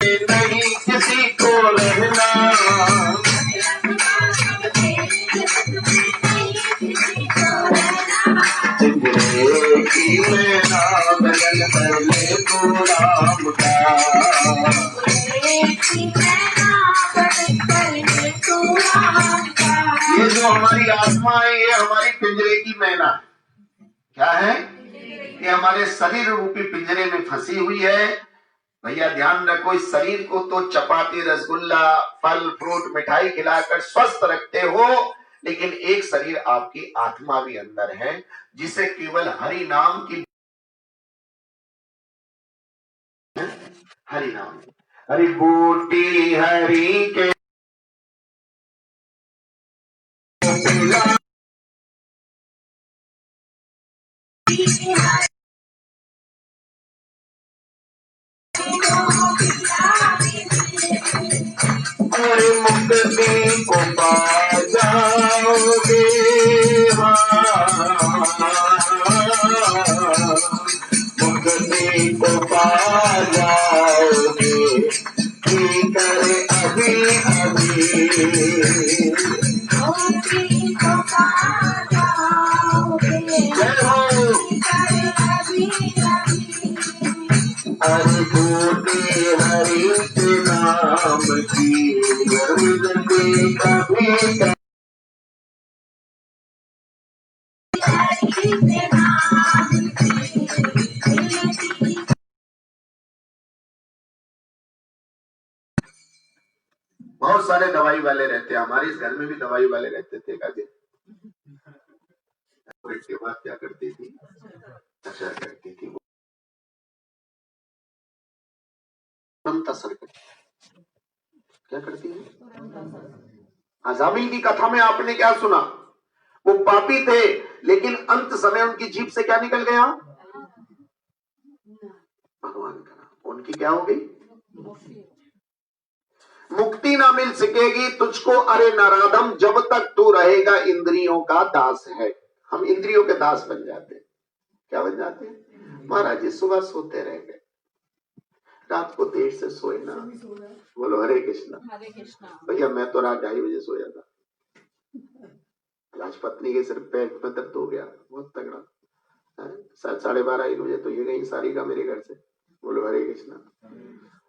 A: नहीं किसी को रहना, पिंजरे की मैना बदल कर ले तू राम का, ये जो हमारी आत्मा है ये हमारी पिंजरे की मैना क्या है, ये हमारे शरीर रूपी पिंजरे में फंसी हुई है। भैया ध्यान रखो, इस शरीर को तो चपाती रसगुल्ला फल फ्रूट मिठाई खिलाकर स्वस्थ रखते हो, लेकिन एक शरीर आपकी आत्मा भी अंदर है जिसे केवल हरि नाम की, हरि नाम, हरि बूटी हरि के और मुक्ति को पा जाओगे, मुक्ति को पा जाओगे, करे अभी अभी, हरि बूटी हरि के नाम की कभी बहुत सारे दवाई वाले रहते हैं, हमारे इस घर में भी दवाई वाले रहते थे काजे। इसके बाद क्या करती थी, असर करती थी, क्या करती है। अजामिल की कथा में आपने क्या सुना, वो पापी थे लेकिन अंत समय उनकी जीभ से क्या निकल गया, भगवान का नाम। उनकी क्या हो गई, मुक्ति ना मिल सकेगी तुझको अरे नराधम, जब तक तू रहेगा इंद्रियों का दास है। हम इंद्रियों के दास बन जाते हैं, क्या बन जाते हैं महाराज जी, सुबह सोते रह गए, रात को देर से सोए ना, बोलो हरे कृष्णा। भैया मैं तो रात 2:30 बजे सोया था, आज पत्नी के सिर पेट में दर्द हो गया बहुत तगड़ा, 12:30 1 बजे तो ये गई सारी का मेरे घर से, बोलो हरे कृष्णा।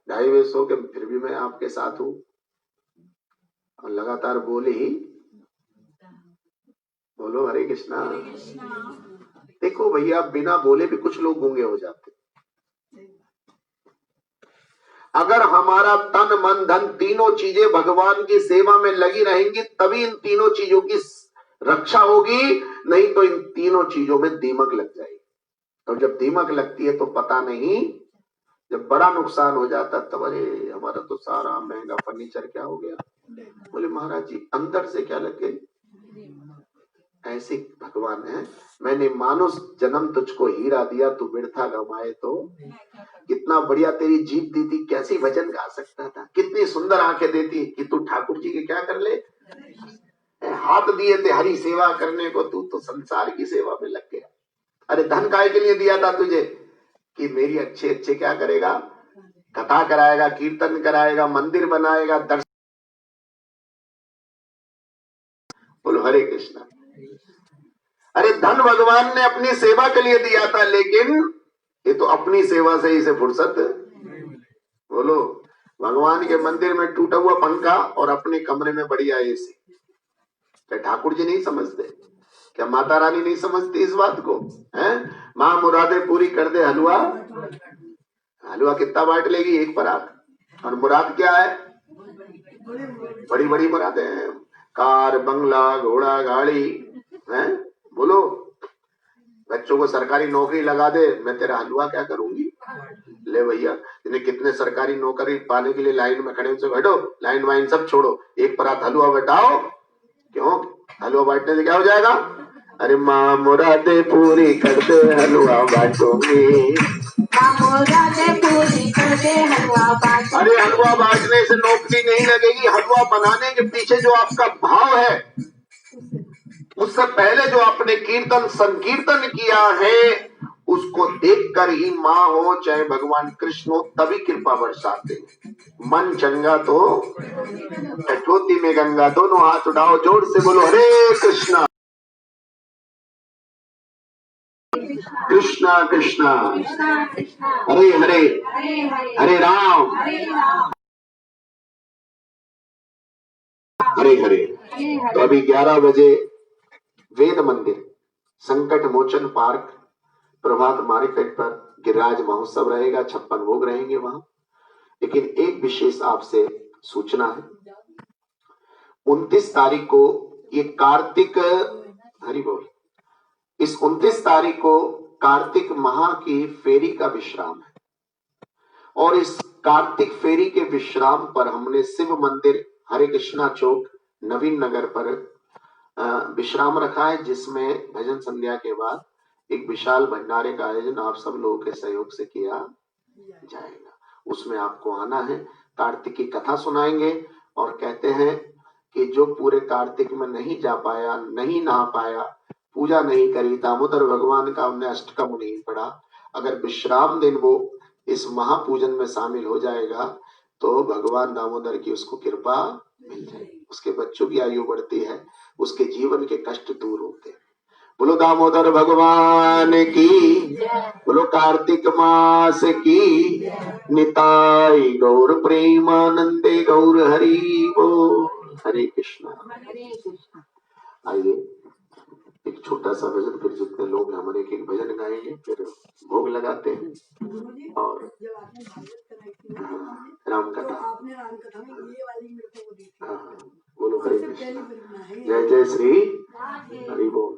A: 2:30 बजे सो के फिर भी मैं आपके साथ हूँ और लगातार बोले ही, बोलो हरे कृष्णा। देखो भैया बिना बोले भी कुछ लोग गूंगे हो जाते। अगर हमारा तन मन धन तीनों चीजें भगवान की सेवा में लगी रहेंगी तभी इन तीनों चीजों की रक्षा होगी, नहीं तो इन तीनों चीजों में दीमक लग जाएगी। और जब दीमक लगती है तो पता नहीं, जब बड़ा नुकसान हो जाता तब अरे हमारा तो सारा महंगा फर्नीचर क्या हो गया, बोले महाराज जी अंदर से क्या लग गई। ऐसे भगवान है, मैंने मानुष जन्म तुझको हीरा दिया तू बिरथा गवाए, तो कितना बढ़िया तेरी जीभ दी थी, कैसी भजन गा सकता था, कितनी सुंदर आंखें देती कि तू ठाकुर जी के क्या कर ले, हाथ दिए थे हरी सेवा करने को, तू तो संसार की सेवा में लग गया। अरे धन काय के लिए दिया था तुझे, कि मेरी अच्छे अच्छे क्या करेगा, कथा कराएगा, कीर्तन कराएगा, मंदिर बनाएगा, दर्शन, बोलो हरे कृष्णा। अरे धन भगवान ने अपनी सेवा के लिए दिया था, लेकिन ये तो अपनी सेवा से ही से फुर्सत, बोलो भगवान के मंदिर में टूटा हुआ पंखा और अपने कमरे में बढ़िया एसी। क्या ठाकुर जी नहीं समझते, क्या माता रानी नहीं समझती इस बात को, हैं? माँ मुरादे पूरी कर दे, हलवा हलवा कितना बांट लेगी, एक परात, और मुराद क्या है, बड़ी बड़ी मुरादें हैं, कार बंगला घोड़ा गाड़ी, हैं? बोलो बच्चों को सरकारी नौकरी लगा दे, मैं तेरा हलवा क्या करूंगी। ले भैया इन्हें कितने सरकारी नौकरी पाने के लिए लाइन में खड़े, उनसे बैठो, लाइन वाइन सब छोड़ो, एक परात हलवा बैठाओ, क्यों हलवा बांटने से क्या हो जाएगा, अरे माँ मुरादे पूरी करते हलवा बांटोगे।
B: हो जाते पूरी करके हलवा बाटी।
A: अरे हलवा बांटने से नौकरी नहीं लगेगी, हलवा बनाने के पीछे जो आपका भाव है, उससे पहले जो आपने कीर्तन संकीर्तन किया है, उसको देखकर ही माँ हो चाहे भगवान कृष्ण हो तभी कृपा बरसाते हैं। मन चंगा तो कठोती में गंगा, दोनों हाथ उठाओ, जोर से बोलो हरे कृष्णा कृष्णा कृष्णा
B: कृष्णा कृष्णा
A: हरे हरे
B: हरे हरे
A: हरे राम
B: हरे राम
A: हरे हरे।
B: हरे
A: तो
B: हरे।
A: अभी 11 बजे वेद मंदिर संकट मोचन पार्क प्रभात मार्केट पर गिरिराज महोत्सव रहेगा, 56 भोग रहेंगे वहां। लेकिन एक विशेष आपसे सूचना है, 29 तारीख को ये कार्तिक, हरि बोल, इस 29 तारीख को कार्तिक माह की फेरी का विश्राम है। और इस कार्तिक फेरी के विश्राम पर हमने शिव मंदिर हरे कृष्णा चौक नवीन नगर पर विश्राम रखा है, जिसमें भजन संध्या के बाद एक विशाल भंडारे का आयोजन आप सब लोगों के सहयोग से किया जाएगा। उसमें आपको आना है, कार्तिक की कथा सुनाएंगे। और कहते हैं कि जो पूरे कार्तिक में नहीं जा पाया, नहीं नहा पाया, पूजा नहीं करी, दामोदर भगवान का हमने अष्टकम नहीं पढ़ा, अगर विश्राम दिन वो इस महापूजन में शामिल हो जाएगा तो भगवान दामोदर की उसको कृपा मिल जाएगी, उसके बच्चों की आयु बढ़ती है, उसके जीवन के कष्ट दूर होते हैं। बोलो दामोदर भगवान की, बोलो कार्तिक मास की, निताई गौर प्रेमानंदे गौर हरि बोल। हरे कृष्णा।
B: हरे कृष्णा।
A: आइए एक छोटा सा भजन, फिर जितने लोग हम एक एक भजन गाएंगे, फिर भोग लगाते हैं और राम कथा।
C: आपने राम कथा में ये वाली मेरे को दी थी।
A: बोलो हरे कृष्णा, जय जय श्री हरि बोल।